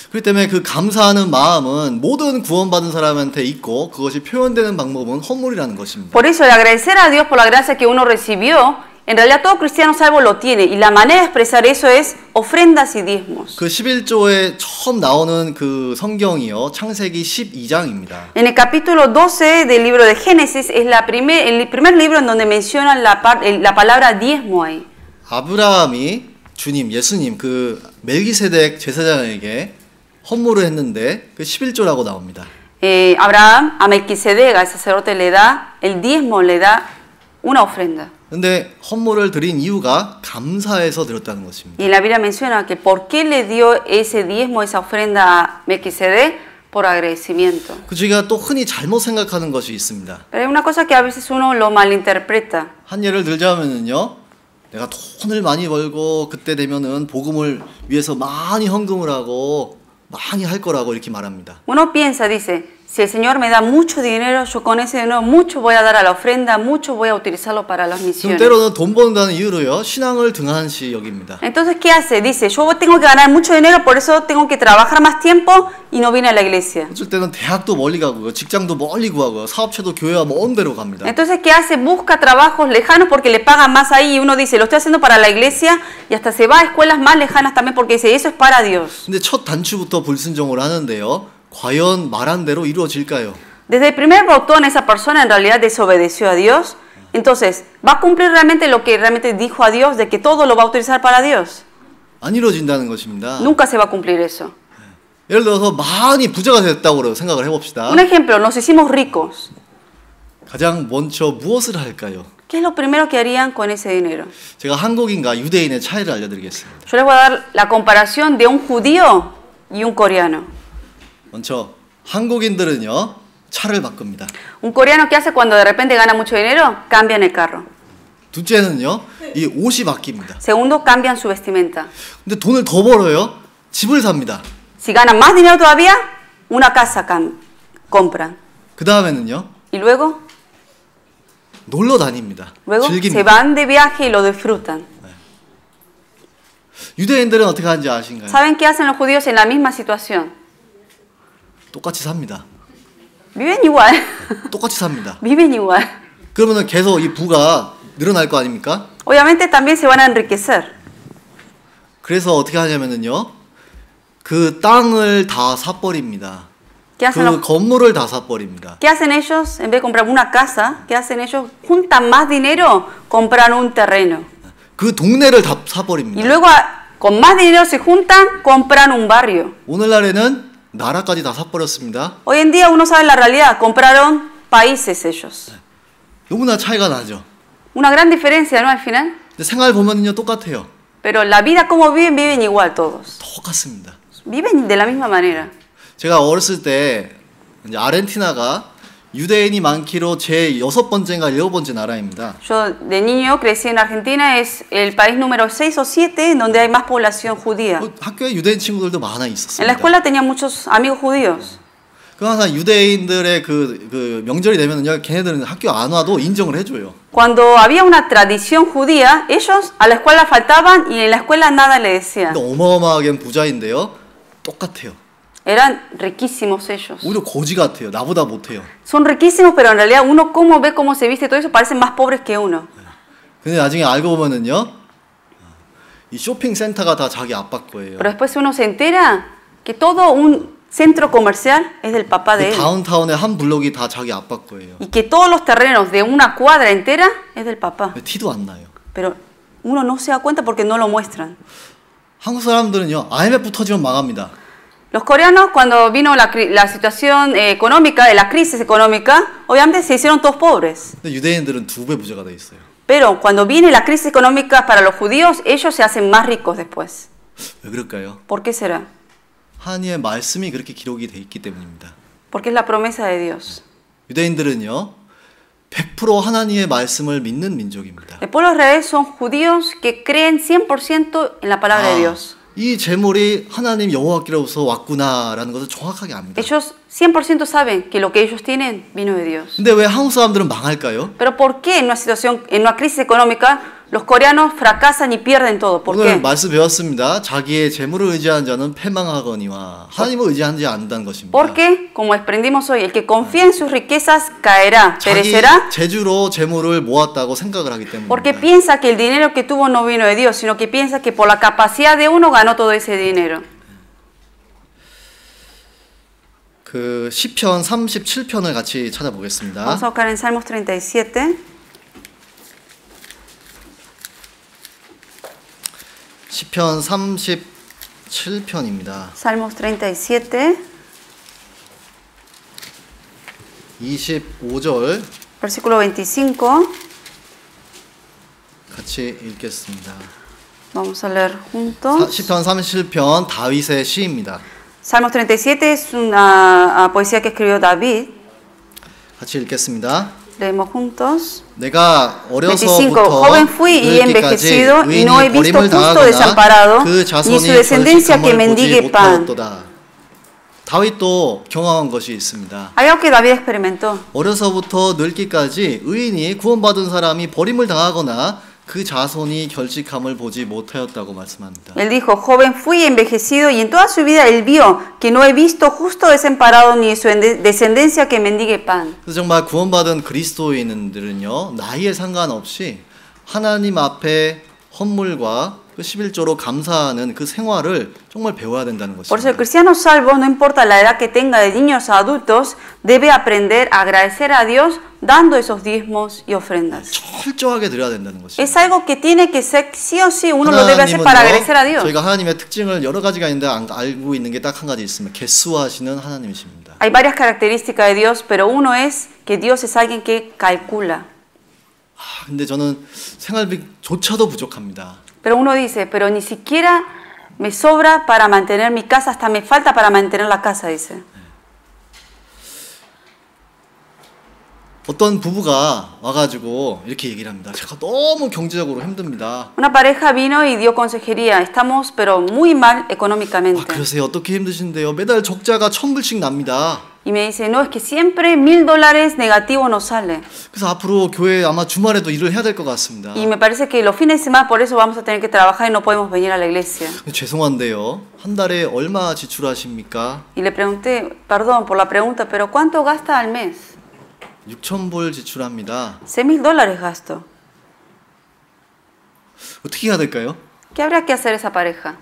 그렇기 때문에 그 감사하는 마음은 모든 구원받은 사람한테 있고 그것이 표현되는 방법은 헌물이라는 것입니다. Por eso, el agradecer a Dios por la gracia que uno recibió, en realidad todo cristiano salvo lo tiene, y la manera de expresar eso es ofrendas y diezmos. 그 11조에 처음 나오는 그 성경이요, 창세기 12장입니다. En el capítulo 12 del libro de Génesis es el primer libro en donde mencionan la palabra diezmo ahí. 아브라함이 주님, 예수님, 그 멜기세덱 제사장에게 헌물을 했는데 그 11조라고 나옵니다. Abraham a Melquisedec, al sacerdote, le da el diezmo, le da una ofrenda. 근데 헌물을 드린 이유가 감사해서 드렸다는 것입니다. Y la Biblia menciona que por qué le dio ese diezmo, esa ofrenda a Melquisedec, por agradecimiento. 그 저희가 또 흔히 잘못 생각하는 것이 있습니다. Pero hay una cosa que a veces uno lo malinterpreta. 한 예를 들자면은요, 내가 돈을 많이 벌고 그때 되면은 복음을 위해서 많이 헌금을 하고 많이 할 거라고 이렇게 말합니다. Uno piensa, dice, si el Señor me da mucho dinero, yo con ese dinero mucho voy a dar a la ofrenda, mucho voy a utilizarlo para las misiones. 때로는 돈 번다는 이유로요, 신앙을 등한시 여깁니다. Entonces, ¿qué hace? Dice, yo tengo que ganar mucho dinero, por eso tengo que trabajar más tiempo y no vine a la iglesia. 어쩔 때는 대학도 멀리 가고요, 직장도 멀리 구하고요, 사업체도 교회와 먼 데로 갑니다. Entonces, ¿qué hace? Busca trabajos lejanos porque le pagan más ahí y uno dice, lo estoy haciendo para la iglesia y hasta se va a escuelas más lejanas también porque dice, eso es para Dios. 근데 첫 단추부터 불순종을 하는데요, 과연 말한 대로 이루어질까요? Desde el primer botón esa persona en realidad desobedeció a Dios. Entonces, ¿va a cumplir realmente lo que realmente dijo a Dios de que todo lo va a utilizar para Dios? 안 이루어진다는 것입니다. Nunca se va a cumplir eso. 예를 들어서 많이 부자가 됐다고 생각을 해봅시다. Un ejemplo, nos hicimos ricos. 가장 먼저 무엇을 할까요? ¿Qué es lo primero que harían con ese dinero? 제가 한국인과 유대인의 차이를 알려드리겠습니다. Yo les voy a dar la comparación de un judío y un coreano. 먼저 한국인들은요, 차를 바꿉니다. Un coreano que hace cuando de repente gana mucho dinero, cambian el carro. 둘째는요, 이 옷이 바뀝니다. Segundo, cambian su vestimenta. 근데 돈을 더 벌어요, 집을 삽니다. Si ganan más dinero todavía, una casa compran. 그 다음에는요, Y luego 놀러 다닙니다. se 즐깁니다. van de viaje y lo disfrutan. 유대인들은 어떻게 하는지 아신가요? ¿Saben qué hacen los judíos en la misma situación? 똑같이 삽니다. Viven igual. 똑같이 삽니다. Viven igual. 그러면은 계속 이 부가 늘어날 거 아닙니까? Obviamente también se van a enriquecer. 그래서 어떻게 하냐면은요, 그 땅을 다 사버립니다. 그 건물을 다 사버립니다. ¿Qué hacen ellos? En vez de comprar una casa, ¿qué hacen ellos? Juntan más dinero, compran un terreno. 그 동네를 다 사버립니다. Y luego con más dinero se juntan, compran un barrio. 오늘날에는 나라까지 다 사버렸습니다. Hoy en día uno sabe la realidad, compraron países ellos. 너무나 차이가 나죠. Una gran diferencia, ¿no? Al final. 근데 생활 보면은요, 똑같아요. Pero la vida como viven, viven igual todos. 똑같습니다. Viven de la misma manera. 제가 어렸을 때 이제 아르헨티나가 유대인이 많기로 제 6번째인가 7번째 나라입니다. Yo de niño crecí en Argentina, es el país número 6 o 7 en donde hay más población judía. 학교에 유대인 친구들도 많아 있었습니다. En la escuela tenía muchos amigos judíos. 그 항상 유대인들의 그 명절이 되면은요, 걔네들은 학교 안 와도 인정을 해줘요. Cuando había una tradición judía, ellos a la escuela faltaban y en la escuela nada le decían. 근데 어마어마하게 부자인데요, 똑같아요. Eran riquísimos ellos. 오히려 거지 같아요. 나보다 못해요. Son riquísimos, pero en realidad uno como ve cómo se viste todo eso, parecen más pobres que uno. 근데 나중에 알고 보면은요, 이 쇼핑 센터가 다 자기 아빠 거예요. Pero después uno se entera que todo un centro comercial es del papá de él. 다운타운의 한 블록이 다 자기 아빠 거예요. Y que todos los terrenos de una cuadra entera es del papá. 티도 안 나요. Pero uno no se da cuenta porque no lo muestran. 한국 사람들은요, IMF 터지면 망합니다. Los coreanos, cuando vino la situación económica, de la crisis económica, obviamente se hicieron todos pobres. 근데 유대인들은 2배 부자가 돼 있어요. Pero cuando viene la crisis económica para los judíos, ellos se hacen más ricos después. 왜 그럴까요? ¿Por qué será? 하나님의 말씀이 그렇게 기록이 돼 있기 때문입니다. Porque es la promesa de Dios. 유대인들은요, 100% 하나님의 말씀을 믿는 민족입니다. El pueblo de Israel son judíos que creen 100% en la palabra de Dios. 이 재물이 하나님 여호와께로부터 왔구나라는 것을 정확하게 압니다. Ellos 100% saben que lo que ellos tienen vino de Dios. 근데 왜 한국 사람들은 망할까요? Pero ¿por qué en una situación, en una crisis económica, los coreanos fracasan y pierden todo? ¿Por 오늘 qué? 말씀 배웠습니다. 자기의 재물을 의지한 자는 패망하거니와 하나님을 의지하지 않는다는 것입니다. Porque, como aprendimos hoy, el que confía en sus riquezas caerá, perecerá. 재주로 재물을 모았다고 생각을 하기 때문에. Porque piensa que el dinero que tuvo no vino de Dios, sino que piensa que por la capacidad de uno ganó todo ese dinero. 그 시편 37편을 같이 찾아보겠습니다. Vamos a buscar en Salmos 37. 시편 37편입니다. Salmos 37. 25절 Versículo 25. 같이 읽겠습니다. Vamos a leer juntos. 시편 37편 다윗의 시입니다. Salmos 37 es una poesía que escribió David. 같이 읽겠습니다. Leemos juntos. 내가 25. 어려서부터 Joven fui y envejecido y no he visto justo desamparado ni su descendencia que mendigue pan. 다윗도 경험한 것이 있습니다. Hay algo que David experimentó. 어려서부터 늙기까지 의인이 구원받은 사람이 버림을 당하거나 그 자손이 결직함을 보지 못하였다고 말씀합니다. Él dijo, joven fui envejecido y en toda su vida él vio que no he visto justo desamparado ni su descendencia que mendigue pan. 그래서 정말 구원받은 그리스도인들은요 나이에 상관없이 하나님 앞에 헌물과 그 11조로 감사하는 그 생활을 정말 배워야 된다는 것입니다. Por eso el cristiano salvo, no importa la edad que tenga, de niños a adultos, debe aprender a agradecer a Dios dando esos diezmos y ofrendas. 철저하게 드려야 된다는 것입니다. Es algo que tiene que ser sí o sí, uno lo debe hacer para agradecer a Dios. 저희가 하나님의 특징을 여러 가지가 있는데 알고 있는 게 딱 한 가지 있습니다. 개수하시는 하나님이십니다. Hay varias características de Dios, pero uno es que Dios es alguien que calcula. 근데 저는 생활비조차도 부족합니다. Pero uno dice, pero ni siquiera me sobra para mantener mi casa, hasta me falta para mantener la casa, dice. 어떤 부부가 와가지고 이렇게 얘기를 합니다. 제가 너무 경제적으로 힘듭니다. Una pareja vino y dio consejería. Estamos, pero muy mal económicamente. 그러세요. 어떻게 힘드신데요? 매달 적자가 1,000불씩 납니다. Y me dice, no, es que siempre $1,000 negativo nos sale. 그래서 앞으로 교회 아마 주말에도 일을 해야 될 것 같습니다. Y me parece que los fines de semana por eso vamos a tener que trabajar y no podemos venir a la iglesia. 죄송한데요. 한 달에 얼마 지출하십니까? Y le pregunté, perdón por la pregunta, pero ¿cuánto gasta al mes? 6,000불 지출합니다. $6,000 gasto. 어떻게 해야 될까요? ¿Qué habría que hacer esa pareja?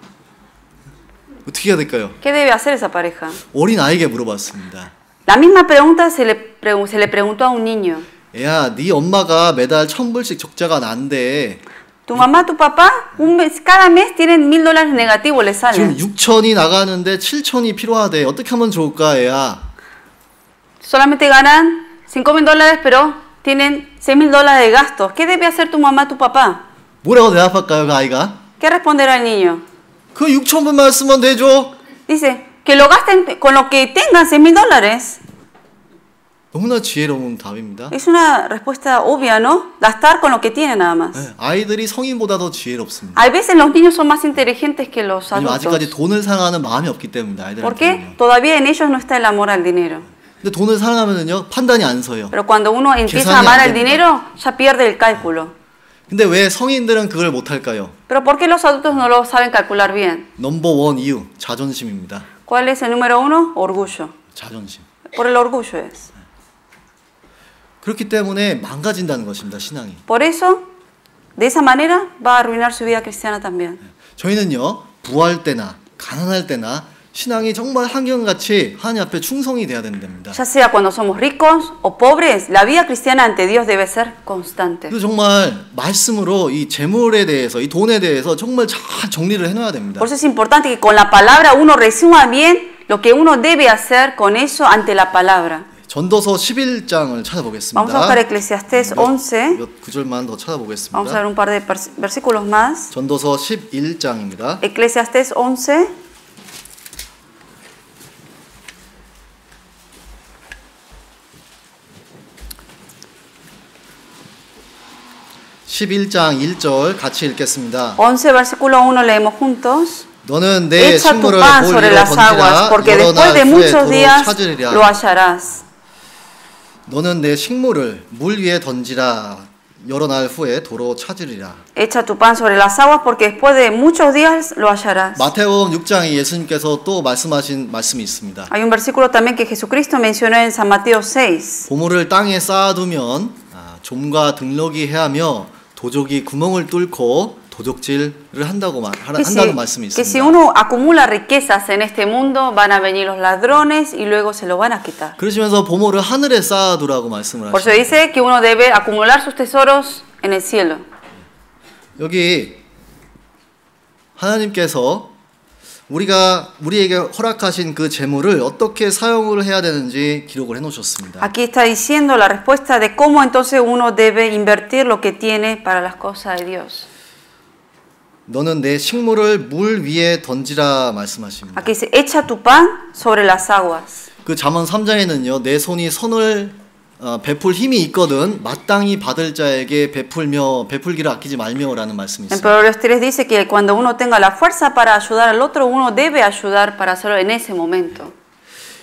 어떻게 해야 될까요? ¿Qué debe hacer esa pareja? 어린 아이에게 물어봤습니다. La misma pregunta se le preguntó a un niño. 야, 네 엄마가 매달 1,000불씩 적자가 난데 Tu mamá, tu papá, cada mes tienen $1,000 negativos, les salen. 지금 6,000이 나가는데 7,000이 필요하대. 어떻게 하면 좋을까, 애야? Solamente ganan $5,000, pero tienen $6,000 de gastos. ¿Qué debe hacer tu mamá, tu papá? 뭐라고 대답할까요, 그 아이가? ¿Qué responderá el niño? 그 6,000불만 쓰면 되죠. Dice, que lo gasten con lo que tengan, $6,000. 너무나 지혜로운 답입니다. Es una respuesta obvia, ¿no? Gastar con lo que tienen nada más. 네, 아이들이 성인보다 더 지혜롭습니다. A veces los niños son más inteligentes que los adultos. 아직까지 돈을 사랑하는 마음이 없기 때문입니다. ¿Por qué? Todavía en ellos no está el amor al dinero. 근데 돈을 사랑하면은요 판단이 안 서요. Pero cuando uno empieza a amar el dinero, ya pierde el cálculo. 근데 왜 성인들은 그걸 못 할까요? Pero ¿por qué los adultos no lo saben calcular bien? 넘버 원 이유 자존심입니다. ¿Cuál es el número uno? Orgullo. 자존심. Por el orgullo es. 그렇기 때문에 망가진다는 것입니다. 신앙이. Por eso, de esa manera va a arruinar su vida cristiana también. 저희는요 부할 때나 가난할 때나 신앙이 정말 한결같이 하나님 앞에 충성이 돼야 된답니다. Ya sea cuando somos ricos o pobres, la vida cristiana ante Dios debe ser constante. 그리고 정말 말씀으로 이 재물에 대해서 이 돈에 대해서 정말 잘 정리를 해놔야 됩니다. Por eso es importante que con la palabra uno resuma bien lo que uno debe hacer con eso ante la palabra. 전도서 11장을 찾아보겠습니다. Vamos a buscar Eclesiastés 11. 몇 구절만 더 찾아보겠습니다. Vamos a ver un par de versículos más. 전도서 11장입니다. Eclesiastés 11. 11장 1절 같이 읽겠습니다. 11 versículo 1 leemos juntos. 너는 내 Echa tu 식물을 pan 물 sobre 위로 las aguas, 던지라 porque 여러 después 날 de 후에 muchos 도로 días 찾으리라. lo hallarás. 너는 내 식물을 물 위에 던지라 여러 날 후에 도로 찾으리라. Echa tu pan sobre las aguas, porque después de muchos días lo hallarás. 마태복음 6장에 예수님께서 또 말씀하신 말씀이 있습니다. Hay un versículo también que Jesucristo mencionó en San Mateo 6. 보물을 땅에 쌓아두면 좀과 등록이 해하며 도적이 구멍을 뚫고 도적질을 한다는 말씀이 Que si 있습니다. uno acumula riquezas en este mundo, van a venir los ladrones y luego se lo van a quitar. 그러시면서 보물을 하늘에 쌓아두라고 말씀을 Por eso 하십니다. dice que uno debe acumular sus tesoros en el cielo. 여기 하나님께서 우리에게 허락하신 그 재물을 어떻게 사용을 해야 되는지 기록을 해놓으셨습니다. Aquí está diciendo la respuesta de cómo entonces uno debe invertir lo que tiene para las cosas de Dios. 너는 내 식물을 물 위에 던지라 말씀하십니다. Aquí dice, echa tu pan sobre las aguas. 그 잠언 3장에는요, 내 손이 선을 베풀 힘이 있거든 마땅히 받을 자에게 베풀기를 아끼지 말며라는 말씀이 En 있습니다. Proverbios 3 dice que cuando uno tenga la fuerza para ayudar al otro, uno debe ayudar para hacerlo en ese momento.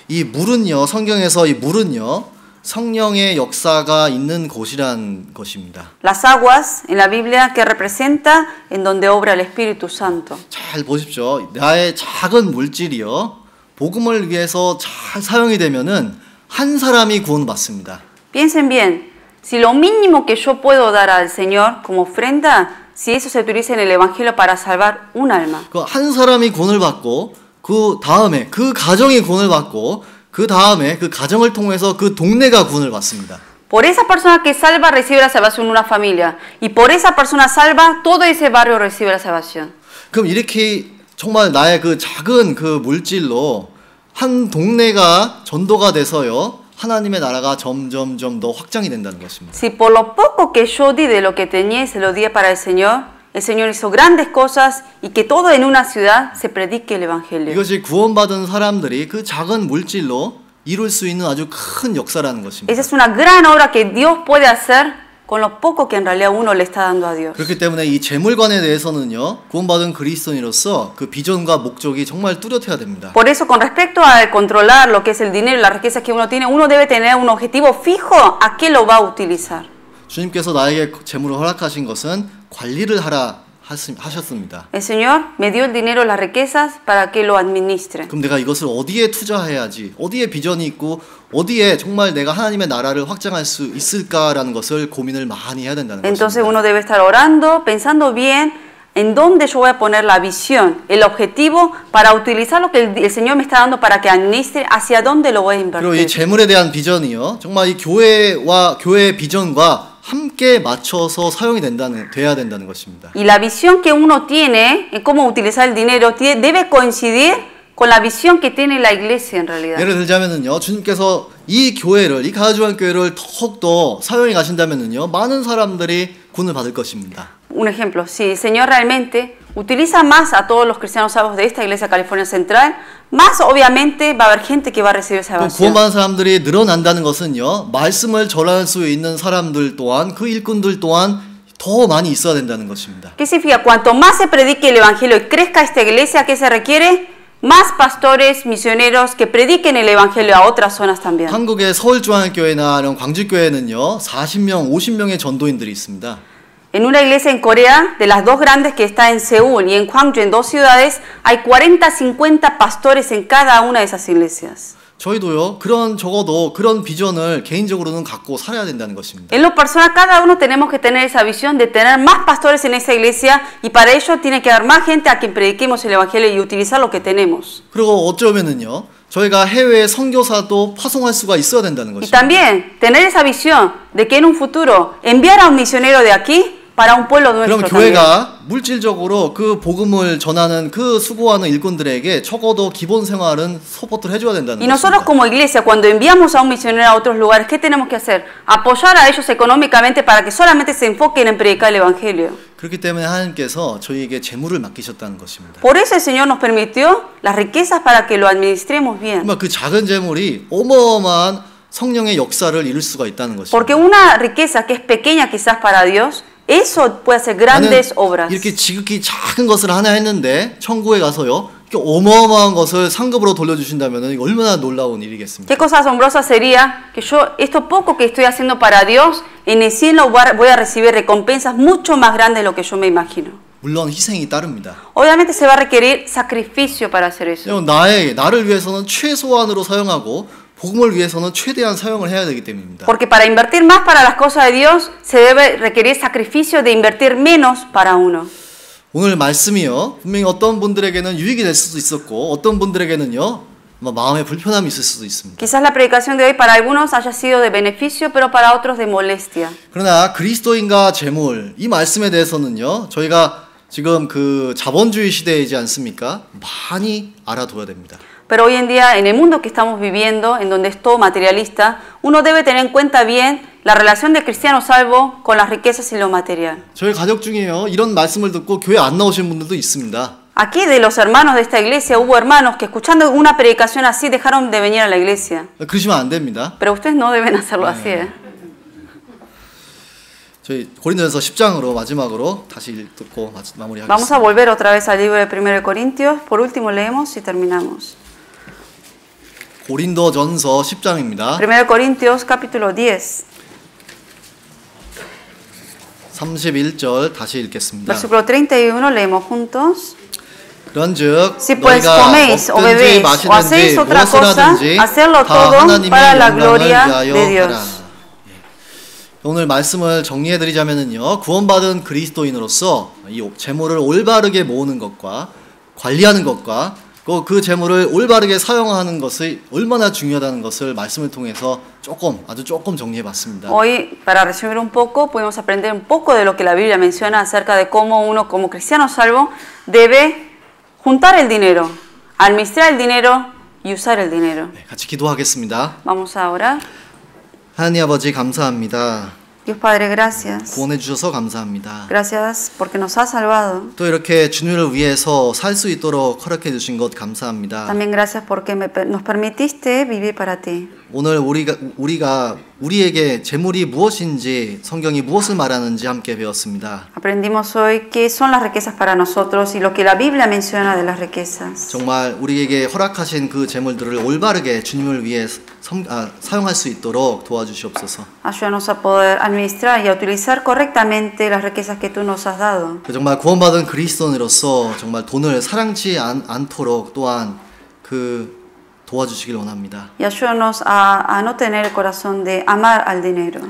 이 물은요, 성경에서 이 물은요, 성령의 역사가 있는 곳이란 것입니다. Las aguas en la Biblia que representa en donde obra el Espíritu Santo. 잘 보십시오. 나의 작은 물질이요, 복음을 위해서 잘 사용이 되면은 한 사람이 구원받습니다. Piensen bien, si lo mínimo que yo puedo dar al Señor como ofrenda, si eso se utiliza en el Evangelio para salvar un alma. 그 한 사람이 구원을 받고 그 다음에 그 가정이 구원을 받고 그 다음에 그 가정을 통해서 그 동네가 구원을 받습니다. Por esa persona que salva recibe la salvación una familia y por esa persona salva todo ese barrio recibe la salvación. 그럼 이렇게 정말 나의 그 작은 그 물질로 한 동네가 전도가 돼서요, 하나님의 나라가 점점점 더 확장이 된다는 것입니다. Si por lo poco que yo di de lo que tenía y se lo di para el Señor hizo grandes cosas y que todo en una ciudad se predique el Evangelio. 이것이 구원받은 사람들이 그 작은 물질로 이룰 수 있는 아주 큰 역사라는 것입니다. Esa es una gran obra que Dios puede hacer con lo poco que en realidad uno le está dando a Dios. 그렇기 때문에 이 재물관에 대해서는요, 구원받은 그리스도인으로서 그 비전과 목적이 정말 뚜렷해야 됩니다. Por eso, con respecto a controlar lo que es el dinero y las riquezas que uno tiene, uno debe tener un objetivo fijo a qué lo va a utilizar. 주님께서 나에게 재물을 허락하신 것은 관리를 하라 하셨습니다. El Señor me dio el dinero y las riquezas para que lo administre. 그럼 내가 이것을 어디에 투자해야지, 어디에 비전이 있고 어디에 정말 내가 하나님의 나라를 확장할 수 있을까라는 것을 고민을 많이 해야 된다는 Entonces 것입니다. uno debe estar orando, pensando bien en dónde yo voy a poner la visión, el objetivo para utilizar lo que el Señor me está dando para que administre, hacia dónde lo voy a 그리고 이 invertir. 재물에 대한 비전이요, 정말 이 교회의 비전과 함께 맞춰서 사용이 돼야 된다는 것입니다. Y la visión que uno tiene en cómo utilizar el dinero debe coincidir con la visión que tiene la iglesia en realidad. 예를 들자면은요, 주님께서 이 교회를, 이 가나주안 교회를 더욱더 사용해 가신다면은요, 많은 사람들이 구원을 받을 것입니다. Un ejemplo, si el Señor realmente utiliza más a todos los cristianos salvos de esta iglesia California Central, más obviamente va a haber gente que va a recibir salvación. 구원받은 사람들이 늘어난다는 것은요, 말씀을 전할 수 있는 사람들 또한, 그 일꾼들 또한 더 많이 있어야 된다는 것입니다. ¿Qué significa? Cuanto más se predique el evangelio y crezca esta iglesia, ¿qué se requiere? Más pastores, misioneros que prediquen el evangelio a otras zonas también. 한국의 서울중앙교회나 이런 광주교회는요, 40명, 50명의 전도인들이 있습니다. En una iglesia en Corea, de las dos grandes que está en Seúl y en Gwangju, en dos ciudades, hay 40, 50 pastores en cada una de esas iglesias. 저희도요, 적어도 그런 비전을 개인적으로는 갖고 살아야 된다는 것입니다. En lo personal, cada uno tenemos que tener esa visión de tener más pastores en esa iglesia y para ello tiene que haber más gente a quien prediquemos el evangelio y utilizar lo que tenemos. 그리고 어쩌면은요, 저희가 해외 선교사도 파송할 수가 있어야 된다는 Y 것입니다. también tener esa visión de que en un futuro enviar a un misionero de aquí para un pueblo nuestro 그럼 también. 교회가 물질적으로 그 복음을 전하는 그 수고하는 일꾼들에게 적어도 기본 생활은 서포트를 해줘야 된다는 Y nosotros 것입니다. como iglesia, cuando enviamos a un misionero a otros lugares, ¿qué tenemos que hacer? Apoyar a ellos económicamente para que solamente se enfoquen en predicar el evangelio. 그렇기 때문에 하나님께서 저희에게 재물을 맡기셨다는 것입니다. Por eso el Señor nos permitió las riquezas para que lo administremos bien. 정말 그 작은 재물이 어마어마한 성령의 역사를 이룰 수가 있다는 것입니다. Porque una riqueza que es pequeña quizás para Dios, eso puede hacer grandes obras. 이렇게 지극히 작은 것을 하나 했는데 천국에 가서요. 어마어마한 것을 상급으로 돌려주신다면 얼마나 놀라운 일이겠습니까? Qué cosa asombrosa sería que yo esto poco que estoy haciendo para Dios en el cielo voy a recibir recompensas mucho más grandes de lo que yo me imagino. 물론 희생이 따릅니다. Obviamente se va a requerir sacrificio para hacer eso. 나를 위해서는 최소한으로 사용하고 복음을 위해서는 최대한 사용을 해야 되기 때문입니다. Porque para invertir más para las cosas de Dios se debe requerir sacrificio de invertir menos para uno. 오늘 말씀이요. 분명히 어떤 분들에게는 유익이 될 수도 있었고 어떤 분들에게는요. 마음에 불편함이 있을 수도 있습니다. Quizás la predicación de hoy para algunos haya sido de beneficio, pero para otros de molestia. 그러나 그리스도인과 재물 이 말씀에 대해서는요. 저희가 지금 그 자본주의 시대이지 않습니까? 많이 알아둬야 됩니다. Pero hoy en día, en el mundo que estamos viviendo, en donde es todo materialista, uno debe tener en cuenta bien la relación del cristiano salvo con las riquezas y lo material. 저희 가족 중에요. 이런 말씀을 듣고 교회 안 나오신 분들도 있습니다. Aquí de los hermanos de esta iglesia hubo hermanos que escuchando una predicación así dejaron de venir a la iglesia. 그러시면 안 됩니다. Pero ustedes no deben hacerlo así. 저희 고린도전서 10장으로 마지막으로 다시 읽고 마무리하겠습니다. Vamos a volver otra vez al libro de 1 Corintios. Por último leemos y terminamos. 고린도전서 10장입니다. 1 Corintios capítulo 10. 31절 다시 읽겠습니다. Versículo 31 leemos juntos. 그런즉 Si pues 너희가 coméis o 먹든지 bebéis o hacéis 마시든지 otra cosa, 무엇을 hacerlo 다 todo 하나님의 para la 영광을 gloria 위하여 de 하라. Dios. 오늘 말씀을 정리해드리자면요, 구원받은 그리스도인으로서 이 재물을 올바르게 모으는 것과 관리하는 것과 그 재물을 올바르게 사용하는 것이 얼마나 중요하다는 것을 말씀을 통해서 아주 조금 정리해봤습니다. Hoy, para resumir un poco, podemos aprender un poco de lo que la Biblia menciona acerca de cómo uno como cristiano salvo debe juntar el dinero, administrar el dinero y usar el dinero. 네, 같이 기도하겠습니다. Vamos a orar. 하나님 아버지 감사합니다. Dios Padre, gracias. 구원해 주셔서 감사합니다. Gracias porque nos has salvado. 또 이렇게 주님을 위해서 살 수 있도록 허락해 주신 것 감사합니다. También gracias porque nos permitiste vivir para ti. 오늘 우리에게 재물이 무엇인지 성경이 무엇을 말하는지 함께 배웠습니다. Aprendimos hoy qué son las riquezas para nosotros y lo que la Biblia menciona de las riquezas. 정말 우리에게 허락하신 그 재물들을 올바르게 주님을 위해 사용할 수 있도록 도와주시옵소서. Ayúdanos a poder administrar y a utilizar correctamente las riquezas que tú nos has dado. 정말 구원받은 그리스도인으로서 정말 돈을 사랑치 않도록 또한 도와주시길 원합니다. Y ayúdanos a no tener el corazón de amar al dinero.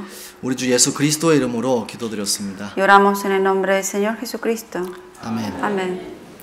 우리 주 예수 그리스도의 이름으로 기도드렸습니다. Y oramos en el nombre del Señor Jesucristo. 아멘. Amén.